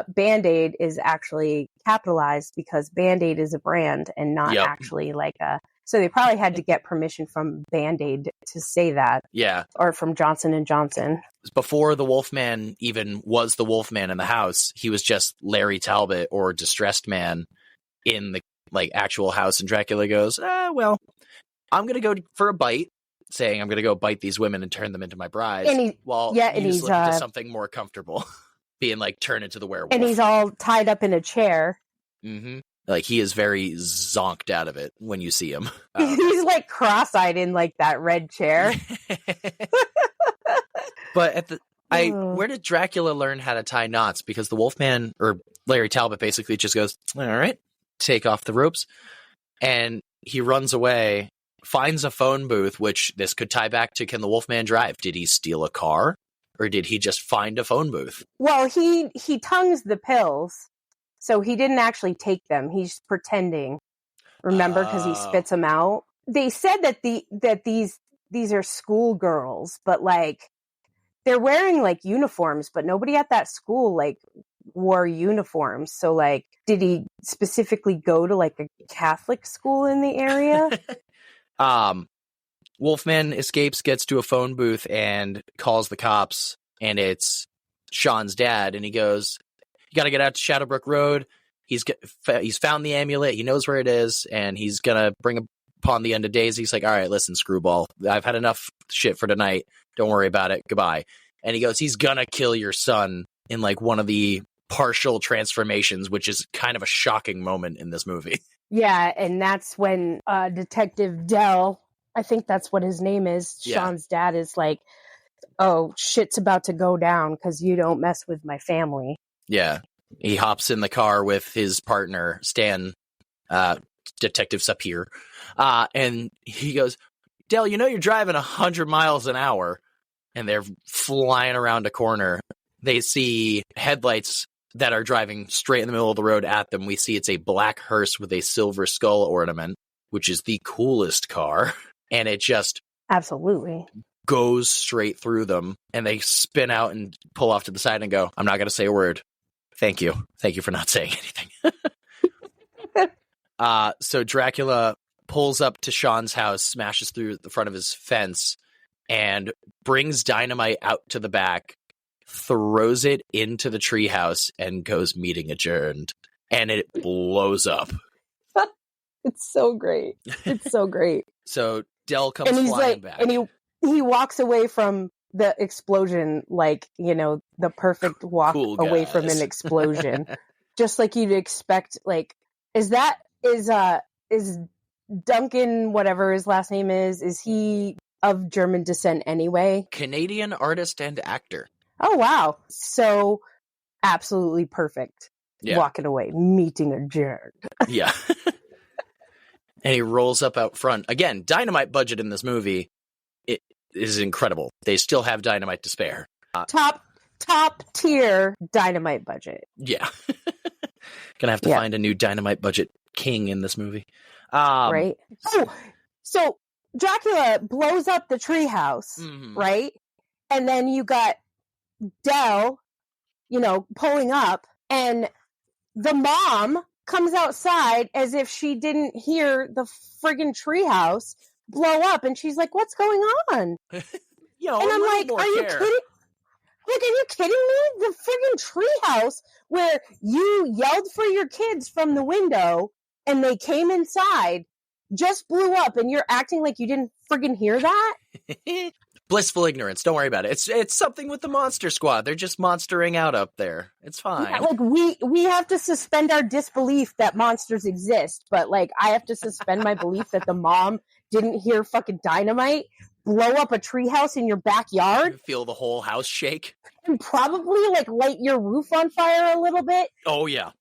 Band-Aid is actually capitalized because Band-Aid is a brand and not actually like a... So they probably had to get permission from Band-Aid to say that.
Yeah.
Or from Johnson & Johnson.
Before the Wolfman even was the Wolfman in the house, he was just Larry Talbot or Distressed Man in the actual house. And Dracula goes, well, I'm going to go for a bite, saying I'm going to go bite these women and turn them into my brides. And he's
looking
to something more comfortable, being turn into the werewolf.
And he's all tied up in a chair.
Mm-hmm. He is very zonked out of it when you see him.
He's cross-eyed in that red chair.
But where did Dracula learn how to tie knots? Because the Wolfman, or Larry Talbot, basically just goes, all right, take off the ropes. And he runs away, finds a phone booth, which this could tie back to, can the Wolfman drive? Did he steal a car? Or did he just find a phone booth? Well,
he tongues the pills. So he didn't actually take them. He's pretending. Remember, because he spits them out. They said that these are schoolgirls, but they're wearing uniforms, but nobody at that school wore uniforms. So did he specifically go to a Catholic school in the area?
Wolfman escapes, gets to a phone booth, and calls the cops. And it's Sean's dad, and he goes, you got to get out to Shadowbrook Road. He's found the amulet. He knows where it is, and he's going to bring upon the end of days. He's like, all right, listen, screwball. I've had enough shit for tonight. Don't worry about it. Goodbye. And he goes, he's going to kill your son in one of the partial transformations, which is kind of a shocking moment in this movie.
Yeah, and that's when Detective Dell, I think that's what his name is, Sean's dad, is oh, shit's about to go down because you don't mess with my family.
Yeah, he hops in the car with his partner, Stan, Detective Sapir, and he goes, Dell, you're driving 100 miles an hour, and they're flying around a corner. They see headlights that are driving straight in the middle of the road at them. We see it's a black hearse with a silver skull ornament, which is the coolest car, and it just
absolutely
goes straight through them, and they spin out and pull off to the side and go, I'm not going to say a word. Thank you for not saying anything. So Dracula pulls up to Sean's house, smashes through the front of his fence, and brings dynamite out to the back, throws it into the treehouse, and goes, meeting adjourned. And it blows up.
It's so great. It's so great.
So Dell comes flying back.
And he walks away from the explosion the perfect walk away from an explosion. just like you'd expect. Like, is Duncan, whatever his last name is he of German descent anyway?
Canadian artist and actor.
Oh, wow. So absolutely perfect.
Yeah.
Walking away, meeting a jerk.
Yeah. And he rolls up out front. Again, dynamite budget in this movie, it is incredible. They still have dynamite to spare.
Top tier dynamite budget.
Yeah. Gonna have to find a new dynamite budget king in this movie.
Right? Oh, so Dracula blows up the treehouse, right? And then you got Dell, pulling up, and the mom comes outside as if she didn't hear the friggin' treehouse blow up, and she's like, "What's going on?" And I'm like, "Are you kidding? Like, are you kidding me? The friggin' treehouse where you yelled for your kids from the window and they came inside just blew up, and you're acting like you didn't friggin' hear that?"
Blissful ignorance. Don't worry about it. It's something with the Monster Squad. They're just monstering out up there. It's fine.
Yeah, like we have to suspend our disbelief that monsters exist, but like I have to suspend my belief that the mom didn't hear fucking dynamite blow up a treehouse in your backyard.
You feel the whole house shake.
And probably like light your roof on fire a little bit.
Oh yeah.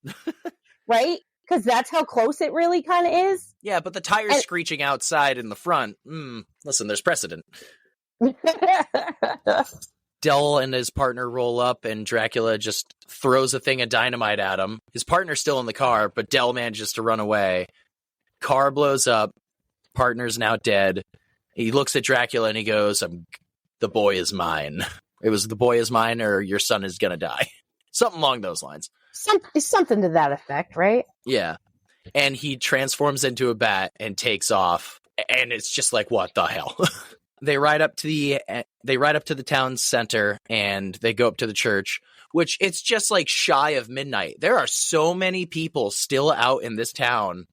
Right? Because that's how close it really kind of is.
Yeah, but the tires screeching outside in the front. Listen, there's precedent. Dell and his partner roll up, and Dracula just throws a thing of dynamite at him. His partner's still in the car, but Dell manages to run away. Car blows up. Partner's now dead. He looks at Dracula and he goes, "The boy is mine." It was "the boy is mine" or "your son is gonna die." Something along those lines.
Something to that effect, right?
Yeah. And he transforms into a bat and takes off. And it's just like, what the hell? They ride up to the town center, and they go up to the church, which it's just like shy of midnight. There are so many people still out in this town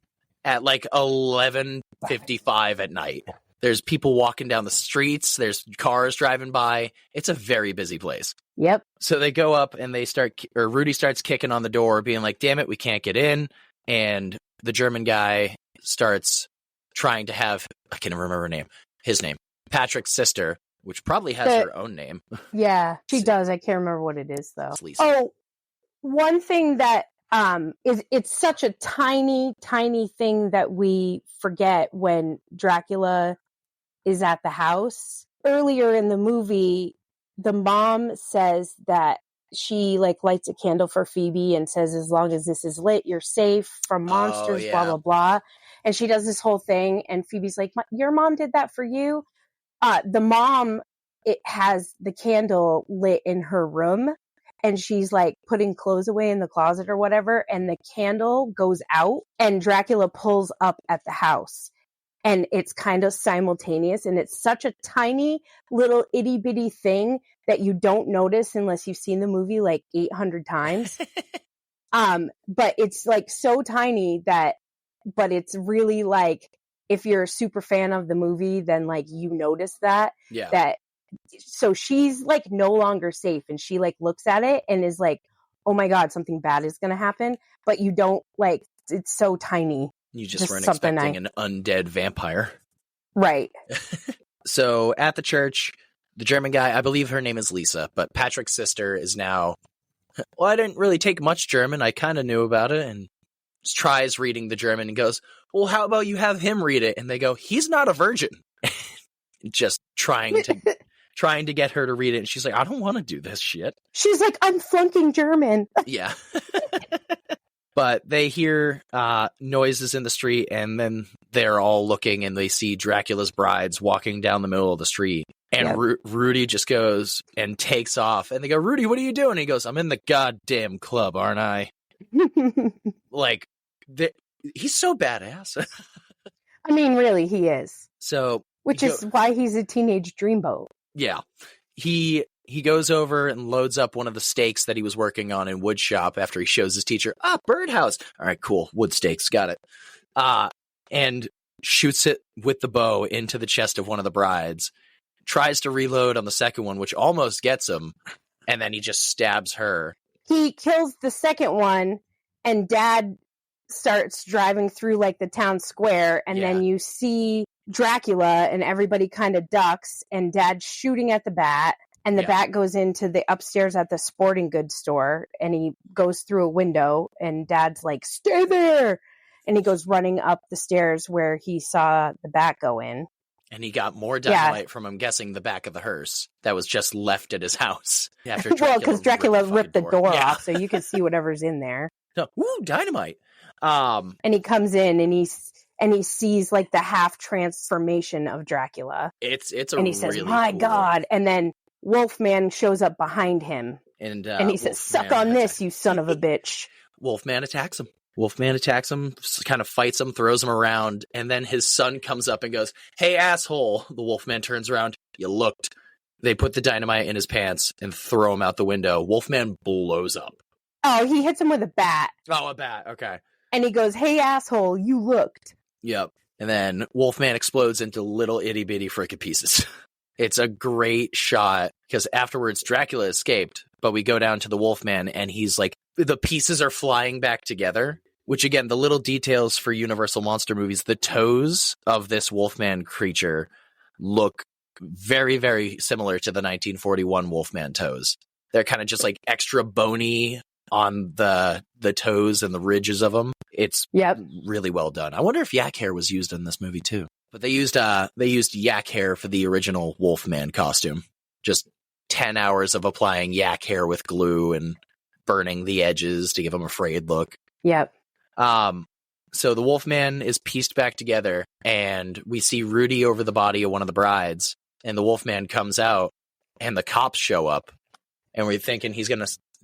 at like 11:55 at night. There's people walking down the streets. There's cars driving by. It's a very busy place.
Yep.
So they go up, and Rudy starts kicking on the door, being like, "Damn it, we can't get in." And the German guy starts trying to have, I can't remember his name. Patrick's sister, which probably has her own name.
Yeah, she does. I can't remember what it is, though.
Oh,
one thing that it's such a tiny, tiny thing that we forget when Dracula is at the house. Earlier in the movie, the mom says that she like lights a candle for Phoebe and says, "As long as this is lit, you're safe from monsters," blah, blah, blah. And she does this whole thing, and Phoebe's like, "Your mom did that for you?" The mom, it has the candle lit in her room, and she's like putting clothes away in the closet or whatever, and the candle goes out, and Dracula pulls up at the house, and it's kind of simultaneous, and it's such a tiny little itty bitty thing that you don't notice unless you've seen the movie like 800 times. But it's like so tiny but it's really like, if you're a super fan of the movie, then like you notice that.
Yeah.
So she's like no longer safe, and she like looks at it and is like, "Oh my God, something bad is going to happen." But you don't like, it's so tiny.
You just weren't expecting an undead vampire.
Right.
So at the church, the German guy, I believe her name is Lisa, but Patrick's sister is now, well, I didn't really take much German. I kind of knew about it, and tries reading the German and goes, "Well, how about you have him read it?" And they go, "He's not a virgin." Just trying to get her to read it. And she's like, "I don't want to do this shit."
She's like, "I'm flunking German."
Yeah. But they hear noises in the street, and then they're all looking, and they see Dracula's brides walking down the middle of the street. And Rudy just goes and takes off. And they go, "Rudy, what are you doing?" And he goes, "I'm in the goddamn club, aren't I?" Like, he's so badass.
I mean, really, he is.
So,
which is why he's a teenage dreamboat.
Yeah. He goes over and loads up one of the stakes that he was working on in wood shop after he shows his teacher, birdhouse. All right, cool. Wood stakes. Got it. And shoots it with the bow into the chest of one of the brides. Tries to reload on the second one, which almost gets him. And then he just stabs her.
He kills the second one, and Dad starts driving through like the town square, and then you see Dracula and everybody kind of ducks, and Dad's shooting at the bat, and the bat goes into the upstairs at the sporting goods store, and he goes through a window, and Dad's like, stay there, and he goes running up the stairs where he saw the bat go in.
And he got more dynamite from, I'm guessing, the back of the hearse that was just left at his house. After
well, because Dracula ripped the door off, so you can see whatever's in there.
So, ooh, dynamite.
And he comes in and he sees like the half transformation of Dracula.
It's
and he says, "My God!" And then Wolfman shows up behind him, and he says, "Suck on this, you son of a bitch."
Wolfman attacks him. Kind of fights him, throws him around, and then his son comes up and goes, "Hey, asshole!" The Wolfman turns around. You looked. They put the dynamite in his pants and throw him out the window. Wolfman blows up.
Oh, he hits him with a bat.
Oh, a bat. Okay.
And he goes, "Hey, asshole, you looked."
Yep. And then Wolfman explodes into little itty-bitty frickin' pieces. It's a great shot, because afterwards Dracula escaped, but we go down to the Wolfman, and he's like, the pieces are flying back together, which, again, the little details for Universal Monster movies, the toes of this Wolfman creature look very, very similar to the 1941 Wolfman toes. They're kind of just like extra bony on the toes and the ridges of them. It's really well done. I wonder if yak hair was used in this movie too. But they used yak hair for the original Wolfman costume. Just 10 hours of applying yak hair with glue and burning the edges to give him a frayed look.
Yep.
So the Wolfman is pieced back together, and we see Rudy over the body of one of the brides, and the Wolfman comes out, and the cops show up, and we're thinking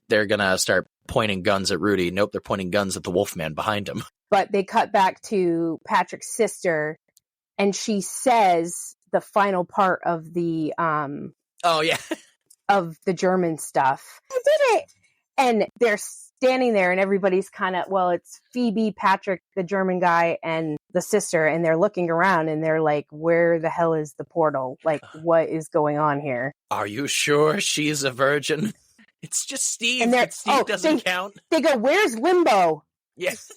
they're gonna start pointing guns at Rudy. Nope, they're pointing guns at the Wolfman behind him.
But they cut back to Patrick's sister, and she says the final part of the of the German stuff. I did it. And they're standing there, and everybody's kind of, well, it's Phoebe, Patrick, the German guy, and the sister, and they're looking around, and they're like, where the hell is the portal? Like, what is going on here?
Are you sure she's a virgin? It's just Steve. And Steve doesn't count.
They go, where's Limbo?
Yes.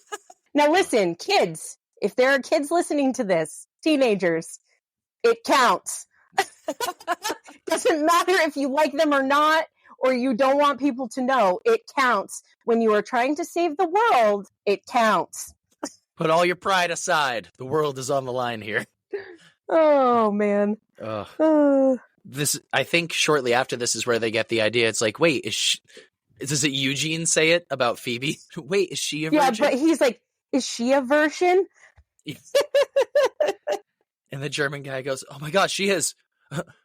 Now listen, kids, if there are kids listening to this, teenagers, it counts. Doesn't matter if you like them or not, or you don't want people to know. It counts. When you are trying to save the world, it counts.
Put all your pride aside. The world is on the line here.
Oh, man.
This, I think shortly after this is where they get the idea. It's like, wait, does it Eugene say it about Phoebe? Wait, is she a virgin?
Yeah, but he's like, is she a virgin?
And the German guy goes, oh my God, she is.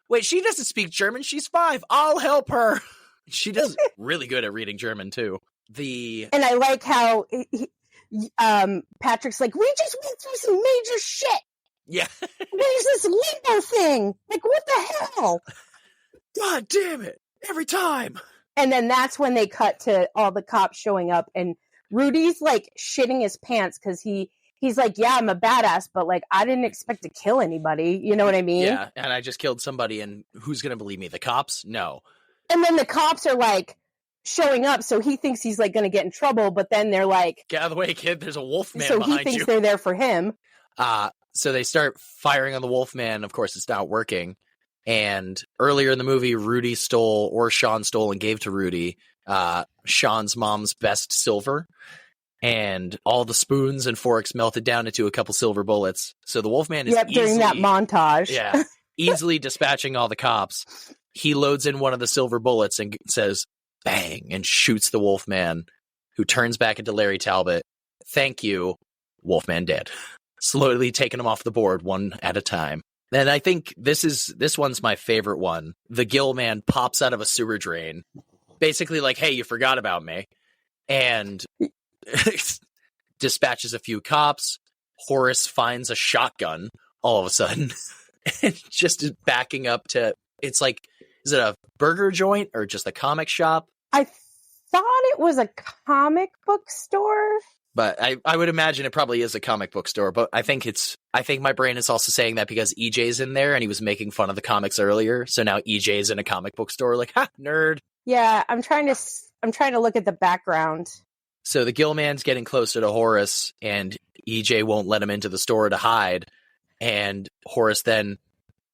Wait, she doesn't speak German. She's 5. I'll help her. She does really good at reading German too. And I like how
Patrick's like, we just went through some major shit.
Yeah.
What is this Limbo thing? Like, what the hell?
God damn it. Every time.
And then that's when they cut to all the cops showing up, and Rudy's like shitting his pants because he's like, yeah, I'm a badass, but like, I didn't expect to kill anybody. You know what I mean?
Yeah. And I just killed somebody, and who's going to believe me? The cops? No.
And then the cops are like showing up. So he thinks he's like going to get in trouble, but then they're like,
get out of the way, kid. There's a Wolfman behind you.
So he thinks they're there for him.
So they start firing on the Wolfman. Of course, it's not working. And earlier in the movie, Sean stole and gave to Rudy Sean's mom's best silver. And all the spoons and forks melted down into a couple silver bullets. So the Wolfman is
during that montage.
Yeah, easily dispatching all the cops. He loads in one of the silver bullets and says, bang, and shoots the Wolfman, who turns back into Larry Talbot. Thank you, Wolfman dead. Slowly taking him off the board one at a time. And I think this one's my favorite one. The Gill Man pops out of a sewer drain, basically like, hey, you forgot about me. And dispatches a few cops. Horace finds a shotgun all of a sudden and just is backing up to, it's like, is it a burger joint or just a comic shop?
I thought it was a comic book store.
But I would imagine it probably is a comic book store. But I think my brain is also saying that because EJ's in there and he was making fun of the comics earlier. So now EJ's in a comic book store, like, ha, nerd.
Yeah, I'm trying to look at the background.
So the Gill Man's getting closer to Horace, and EJ won't let him into the store to hide. And Horace then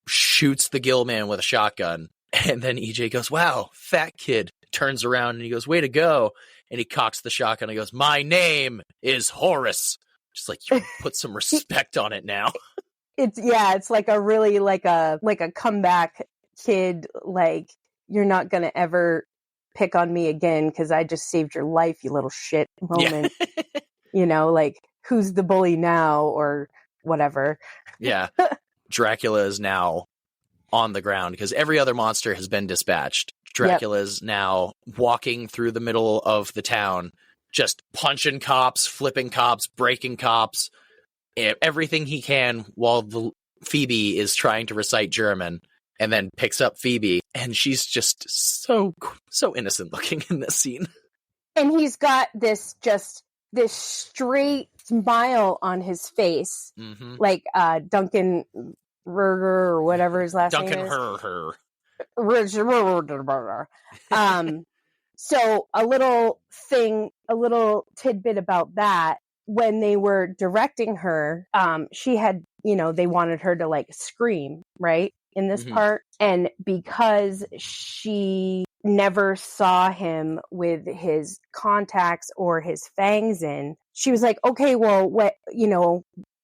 shoots the Gill Man with a shotgun. And then EJ goes, wow, fat kid. Turns around and he goes, way to go. And he cocks the shotgun and he goes, my name is Horace. Just like, you put some respect on it now.
It's like a really like a comeback kid, like, you're not gonna ever pick on me again because I just saved your life, you little shit moment. Yeah. Like, who's the bully now or whatever.
Yeah. Dracula is now on the ground because every other monster has been dispatched. Dracula is now walking through the middle of the town, just punching cops, flipping cops, breaking cops, everything he can while Phoebe is trying to recite German, and then picks up Phoebe, and she's just so innocent looking in this scene.
And he's got this straight smile on his face, like Duncan Berger or whatever his last name is.
Duncan
So a little tidbit about that. When they were directing her, she had, they wanted her to like scream, right? In this part. And because she never saw him with his contacts or his fangs in, she was like, okay, well, what,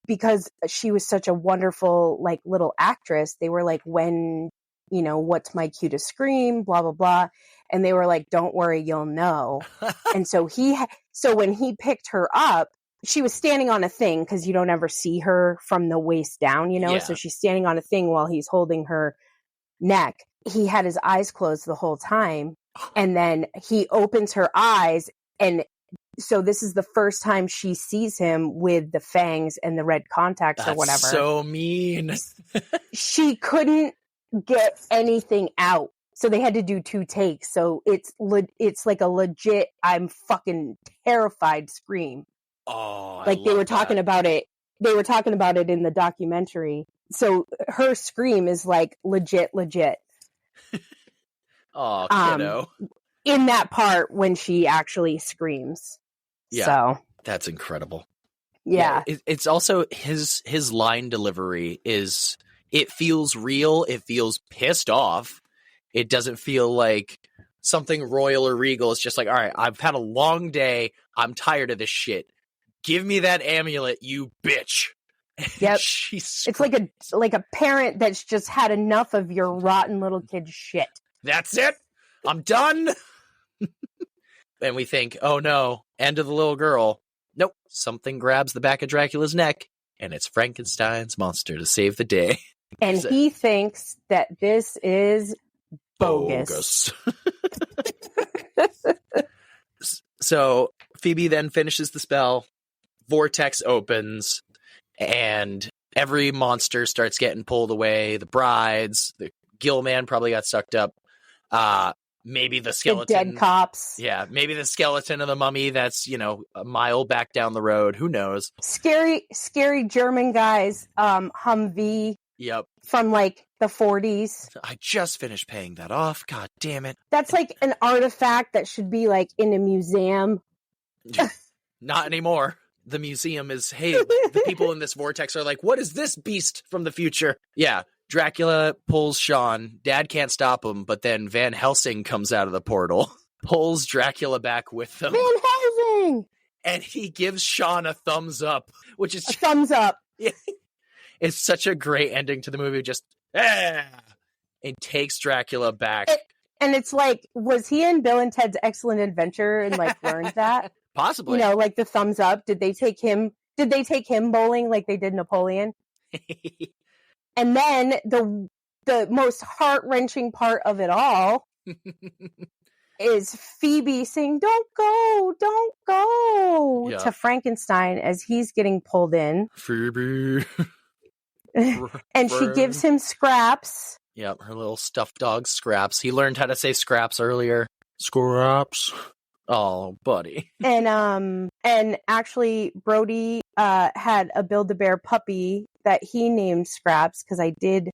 because she was such a wonderful, like, little actress, they were like, when, what's my cue to scream, blah, blah, blah. And they were like, don't worry, you'll know. And so when he picked her up, she was standing on a thing because you don't ever see her from the waist down,
Yeah.
So she's standing on a thing while he's holding her neck. He had his eyes closed the whole time. And then he opens her eyes. And so this is the first time she sees him with the fangs and the red contacts or whatever.
So mean.
She couldn't get anything out. So they had to do 2 takes. So it's like a legit, I'm fucking terrified scream.
Oh,
like they were talking about it. They were talking about it in the documentary. So her scream is like legit.
Oh, kiddo.
In that part when she actually screams.
Yeah.
So
that's incredible.
Yeah.
It's also his line delivery is, it feels real. It feels pissed off. It doesn't feel like something royal or regal. It's just like, all right, I've had a long day. I'm tired of this shit. Give me that amulet, you bitch.
Yep. It's like a parent that's just had enough of your rotten little kid shit.
That's it. I'm done. And we think, oh no, end of the little girl. Nope. Something grabs the back of Dracula's neck, and it's Frankenstein's monster to save the day.
And he thinks that this is bogus.
So Phoebe then finishes the spell. Vortex opens, and every monster starts getting pulled away. The brides, the Gill Man probably got sucked up. Maybe the skeleton.
The dead cops.
Yeah, maybe the skeleton of the mummy that's, a mile back down the road. Who knows?
Scary German guys, Humvee.
Yep.
From like the 40s.
I just finished paying that off. God damn it.
That's like an artifact that should be like in a museum.
Not anymore. The museum is, hey, the people in this vortex are like, what is this beast from the future? Yeah, Dracula pulls Sean. Dad can't stop him, but then Van Helsing comes out of the portal, pulls Dracula back with them.
Van Helsing!
And he gives Sean a thumbs up, which is...
A thumbs up.
It's such a great ending to the movie. Just, it takes Dracula back.
And it's like, was he in Bill and Ted's Excellent Adventure and like learned that?
Possibly.
Like the thumbs up. Did they take him bowling like they did Napoleon? And then the most heart-wrenching part of it all is Phoebe saying, don't go to Frankenstein as he's getting pulled in.
Phoebe.
And she gives him Scraps.
Yep, her little stuffed dog Scraps. He learned how to say Scraps earlier. Scraps. Oh, buddy. And
actually Brody had a Build-A-Bear puppy that he named Scraps because I did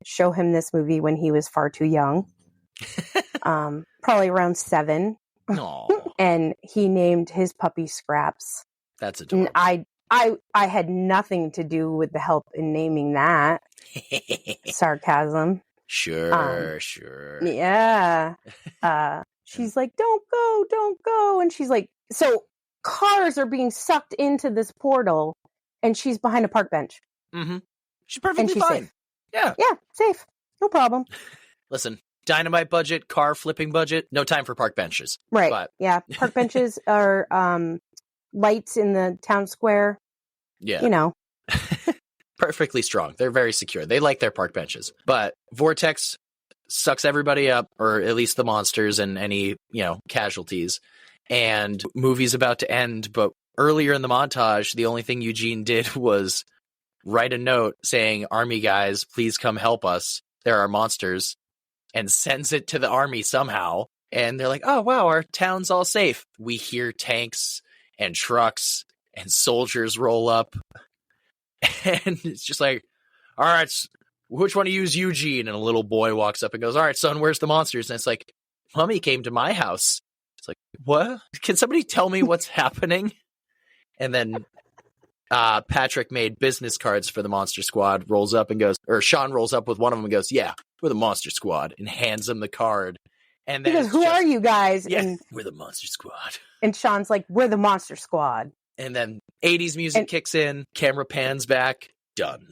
show him this movie when he was far too young. Probably around 7.
Aww.
and he named his puppy Scraps.
That's adorable.
And I had nothing to do with the help in naming that. Sarcasm.
Sure.
Yeah. She's like, don't go. And she's like, so cars are being sucked into this portal, and she's behind a park bench.
Mm-hmm. She's perfectly fine.
Safe.
Yeah,
safe. No problem.
Listen, dynamite budget, car flipping budget, no time for park benches.
Right.
But...
yeah. Park benches are lights in the town square.
Yeah.
You know.
Perfectly strong. They're very secure. They like their park benches. But Vortex sucks everybody up, or at least the monsters and any, casualties. And movie's about to end, but earlier in the montage, the only thing Eugene did was write a note saying, "Army guys, please come help us. There are monsters," and sends it to the army somehow. And they're like, "Oh, wow, our town's all safe." We hear tanks and trucks and soldiers roll up. And it's just like, "All right, which one of you is Eugene?" And a little boy walks up and goes, "All right, son, where's the monsters?" And it's like, "Mommy came to my house." It's like, what? Can somebody tell me what's happening? And then Patrick made business cards for the Monster Squad, rolls up and goes, or Sean rolls up with one of them and goes, "Yeah, we're the Monster Squad," and hands him the card. And then
he goes, "Who are you guys?"
Yeah,
and
we're the Monster Squad.
And Sean's like, "We're the Monster Squad."
And then 80s music kicks in, camera pans back, done.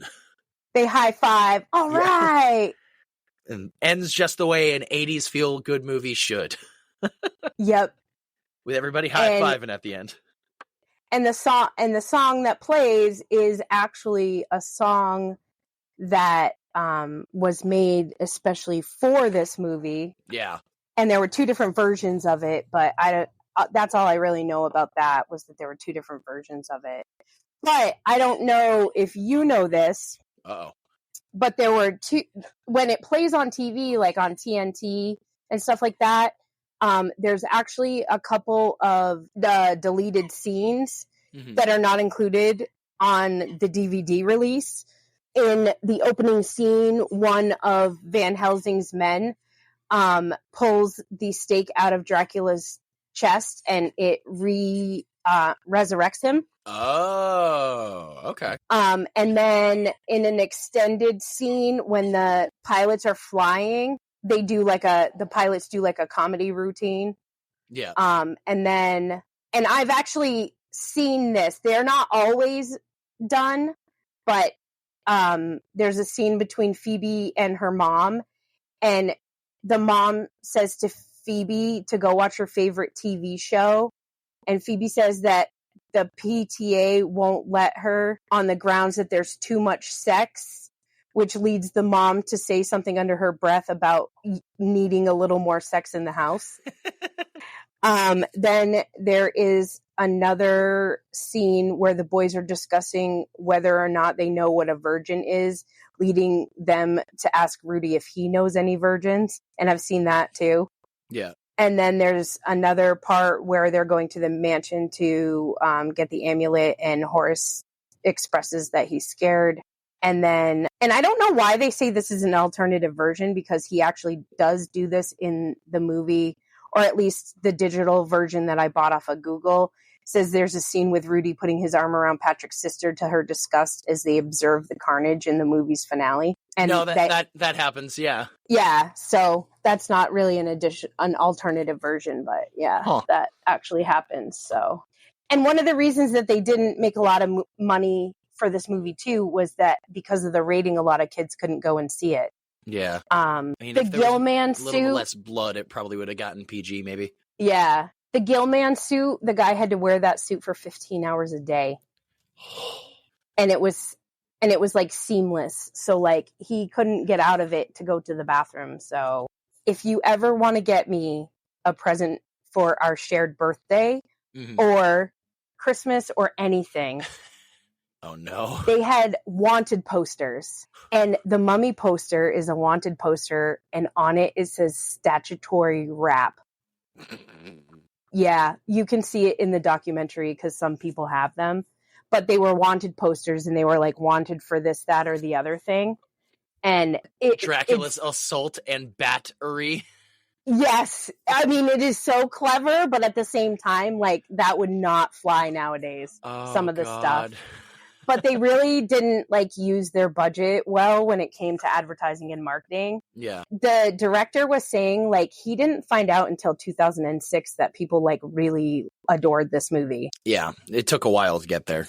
They high five. All right.
And ends just the way an 80s feel-good movie should.
Yep.
With everybody high-fiving at the end.
And the song that plays is actually a song that was made especially for this movie.
Yeah.
And there were two different versions of it, but that's all I really know about that, was that there were two different versions of it. But I don't know if you know this.
Uh-oh.
But there were two, when it plays on TV, like on TNT and stuff like that, there's actually a couple of the deleted scenes that are not included on the DVD release. In the opening scene, one of Van Helsing's men pulls the stake out of Dracula's chest, and it resurrects him.
Oh, okay.
And then in an extended scene, when the pilots are flying, the pilots do like a comedy routine.
Yeah.
And I've actually seen this. They're not always done, but there's a scene between Phoebe and her mom, and the mom says to Phoebe to go watch her favorite TV show, and Phoebe says that the PTA won't let her on the grounds that there's too much sex, which leads the mom to say something under her breath about needing a little more sex in the house. Then there is another scene where the boys are discussing whether or not they know what a virgin is, leading them to ask Rudy if he knows any virgins. And I've seen that too.
Yeah.
And then there's another part where they're going to the mansion to get the amulet, and Horace expresses that he's scared. And I don't know why they say this is an alternative version, because he actually does do this in the movie, or at least the digital version that I bought off of Google. Says there's a scene with Rudy putting his arm around Patrick's sister to her disgust as they observe the carnage in the movie's finale. And
no, that happens, yeah.
Yeah, so that's not really an alternative version, but yeah, that actually happens. So, and one of the reasons that they didn't make a lot of money for this movie too was that because of the rating, a lot of kids couldn't go and see it.
Yeah.
The Gilman suit,
a little less blood, it probably would have gotten PG, maybe.
Yeah. The Gilman suit, the guy had to wear that suit for 15 hours a day. And it was like seamless. So like he couldn't get out of it to go to the bathroom. So if you ever want to get me a present for our shared birthday or Christmas or anything.
Oh no.
They had wanted posters, and the Mummy poster is a wanted poster, and on it says statutory rap. Yeah, you can see it in the documentary because some people have them, but they were wanted posters, and they were like wanted for this, that, or the other thing. And
Dracula's assault and battery.
Yes. I mean, it is so clever, but at the same time, like, that would not fly nowadays, some of the stuff. But they really didn't, like, use their budget well when it came to advertising and marketing.
Yeah.
The director was saying, like, he didn't find out until 2006 that people, like, really adored this movie.
Yeah, it took a while to get there,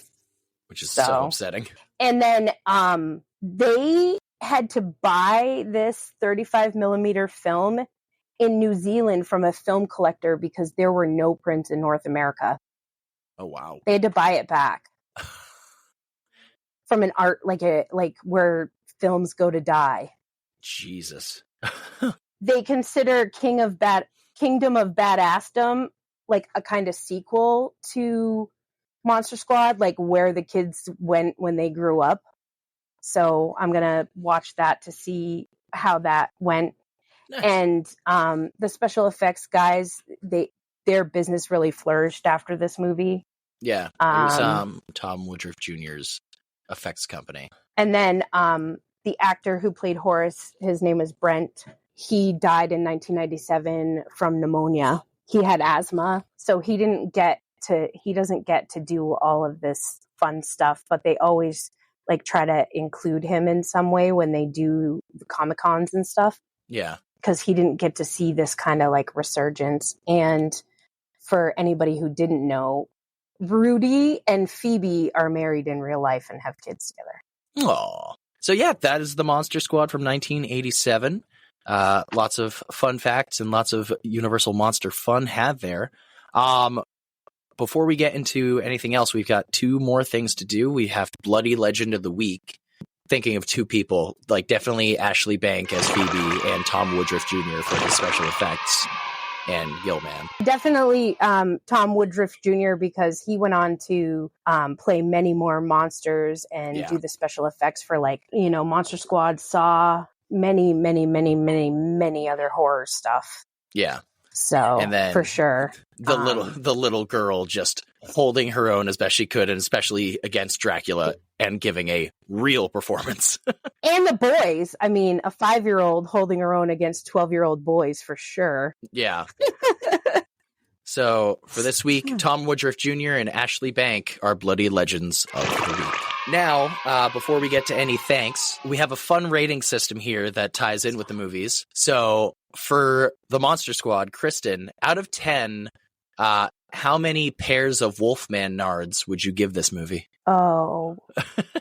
which is so upsetting.
And then they had to buy this 35 millimeter film in New Zealand from a film collector because there were no prints in North America.
Oh, wow.
They had to buy it back from an art, like where films go to die.
Jesus.
They consider Kingdom of Badassdom like a kind of sequel to Monster Squad, like where the kids went when they grew up. So I'm going to watch that to see how that went. Nice. And the special effects guys, their business really flourished after this movie.
Yeah, it was Tom Woodruff Jr.'s effects company.
And then the actor who played Horace, his name was Brent. He died in 1997 from pneumonia. He had asthma, so he doesn't get to do all of this fun stuff, but they always like try to include him in some way when they do the Comic-Cons and stuff.
Yeah.
Because he didn't get to see this kind of like resurgence. And for anybody who didn't know, Rudy and Phoebe are married in real life and have kids together.
Aww. So yeah, that is the Monster Squad from 1987. Lots of fun facts and lots of Universal Monster fun had there. Before we get into anything else, we've got two more things to do. We have Bloody Legend of the Week. Thinking of two people, like definitely Ashley Bank as Phoebe and Tom Woodruff Jr. for his special effects. And Yo Man. Definitely
Tom Woodruff Jr. because he went on to play many more monsters and do the special effects for Monster Squad, Saw, many other horror stuff.
Yeah.
So and then for sure.
The little girl just holding her own as best she could, and especially against Dracula, and giving a real performance.
And the boys. I mean, a 5-year-old holding her own against 12-year-old boys for sure.
Yeah. So for this week, Tom Woodruff Jr. and Ashley Bank are Bloody Legends of the Week. Now, before we get to any thanks, we have a fun rating system here that ties in with the movies. So for the Monster Squad, Kristin, out of 10, how many pairs of Wolfman nards would you give this movie?
Oh,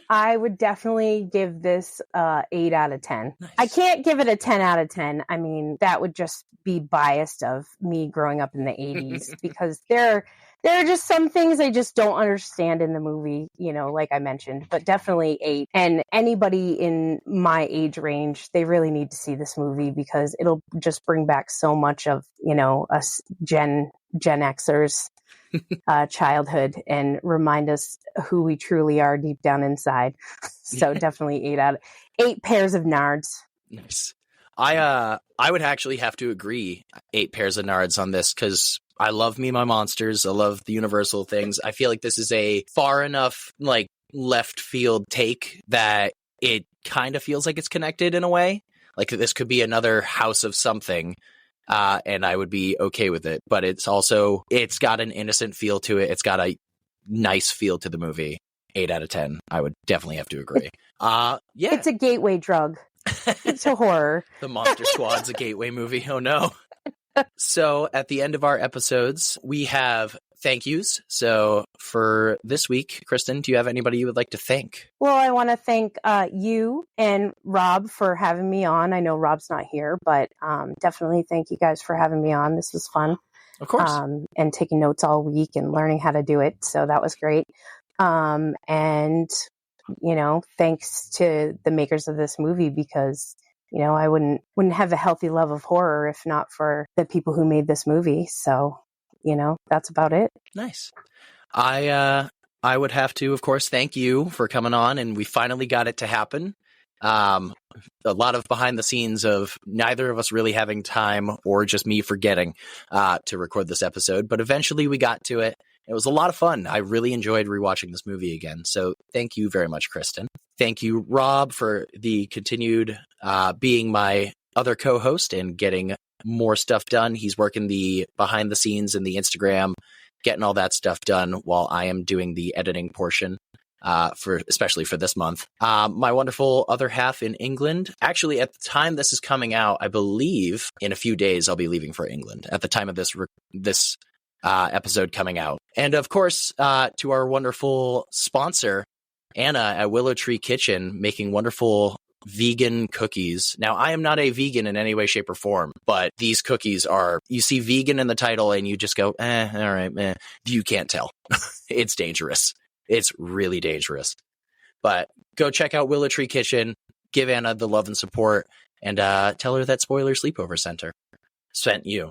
I would definitely give this 8 out of 10. Nice. I can't give it a 10 out of 10. I mean, that would just be biased of me growing up in the 80s because there are just some things I just don't understand in the movie, like I mentioned, but definitely 8. And anybody in my age range, they really need to see this movie because it'll just bring back so much of, us Gen Xers. Childhood and remind us who we truly are deep down inside. So definitely 8 pairs of nards.
Nice. I would actually have to agree 8 pairs of nards on this because I love Me My Monsters. I love the Universal things. I feel like this is a far enough left field take that it kind of feels like it's connected in a way. Like this could be another House of something. And I would be okay with it, but it's got an innocent feel to it. It's got a nice feel to the movie. 8 out of 10. I would definitely have to agree. Yeah.
It's a gateway drug. It's a horror.
The Monster Squad's a gateway movie. Oh no. So at the end of our episodes, we have thank yous. So for this week, Kristin, do you have anybody you would like to thank?
Well, I want to thank you and Rob for having me on. I know Rob's not here, but definitely thank you guys for having me on. This was fun.
Of course.
And taking notes all week and learning how to do it. So that was great. And, thanks to the makers of this movie because, I wouldn't have a healthy love of horror if not for the people who made this movie. So, that's about it.
Nice. I would have to, of course, thank you for coming on, and we finally got it to happen. A lot of behind the scenes of neither of us really having time or just me forgetting to record this episode, but eventually we got to it. It was a lot of fun. I really enjoyed rewatching this movie again. So thank you very much, Kristin. Thank you, Rob, for the continued being my other co-host and getting more stuff done. He's working the behind the scenes and the Instagram, getting all that stuff done while I am doing the editing portion. Especially for this month. My wonderful other half in England. Actually, at the time this is coming out, I believe in a few days I'll be leaving for England at the time of this episode coming out. And of course, to our wonderful sponsor, Anna at Willow Tree Kitchen, making wonderful vegan cookies. Now, I am not a vegan in any way, shape, or form, but these cookies are, you see vegan in the title and you just go, all right, you can't tell. It's dangerous. It's really dangerous. But go check out Willow Tree Kitchen, give Anna the love and support, and tell her that Spoiler Sleepover Center sent you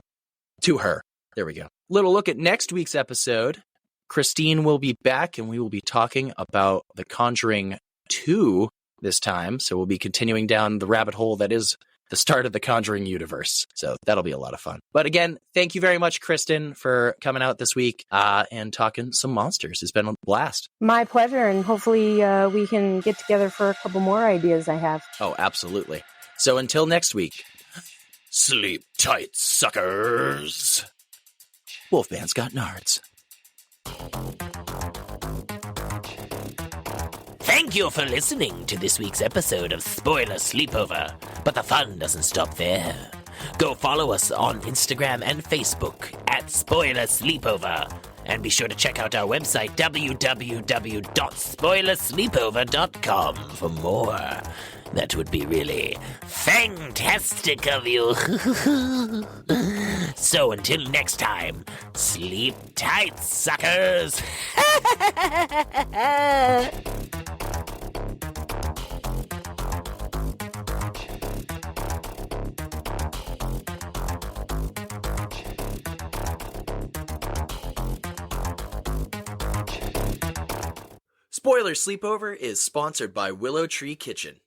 to her. There we go. Little look at next week's episode. Kristin will be back, and we will be talking about The Conjuring 2 this time. So we'll be continuing down the rabbit hole that is the start of the Conjuring universe. So that'll be a lot of fun. But again, thank you very much, Kristin, for coming out this week and talking some monsters. It's been a blast.
My pleasure, and hopefully we can get together for a couple more ideas I have.
Oh, absolutely. So until next week, sleep tight, suckers. Wolfman's got nards.
Thank you for listening to this week's episode of Spoiler Sleepover, but the fun doesn't stop there. Go follow us on Instagram and Facebook at Spoiler Sleepover, and be sure to check out our website www.spoilersleepover.com for more. That would be really fantastic of you. So until next time, sleep tight, suckers!
Spoiler Sleepover is sponsored by Willow Tree Kitchen.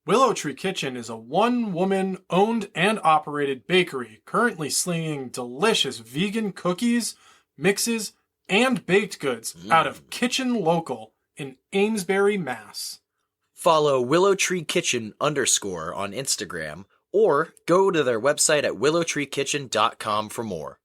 Willow Tree Kitchen is a one-woman owned and operated bakery currently slinging delicious vegan cookies, mixes, and baked goods out of Kitchen Local in Amesbury, Mass.
Follow Willow Tree Kitchen _ on Instagram, or go to their website at willowtreekitchen.com for more.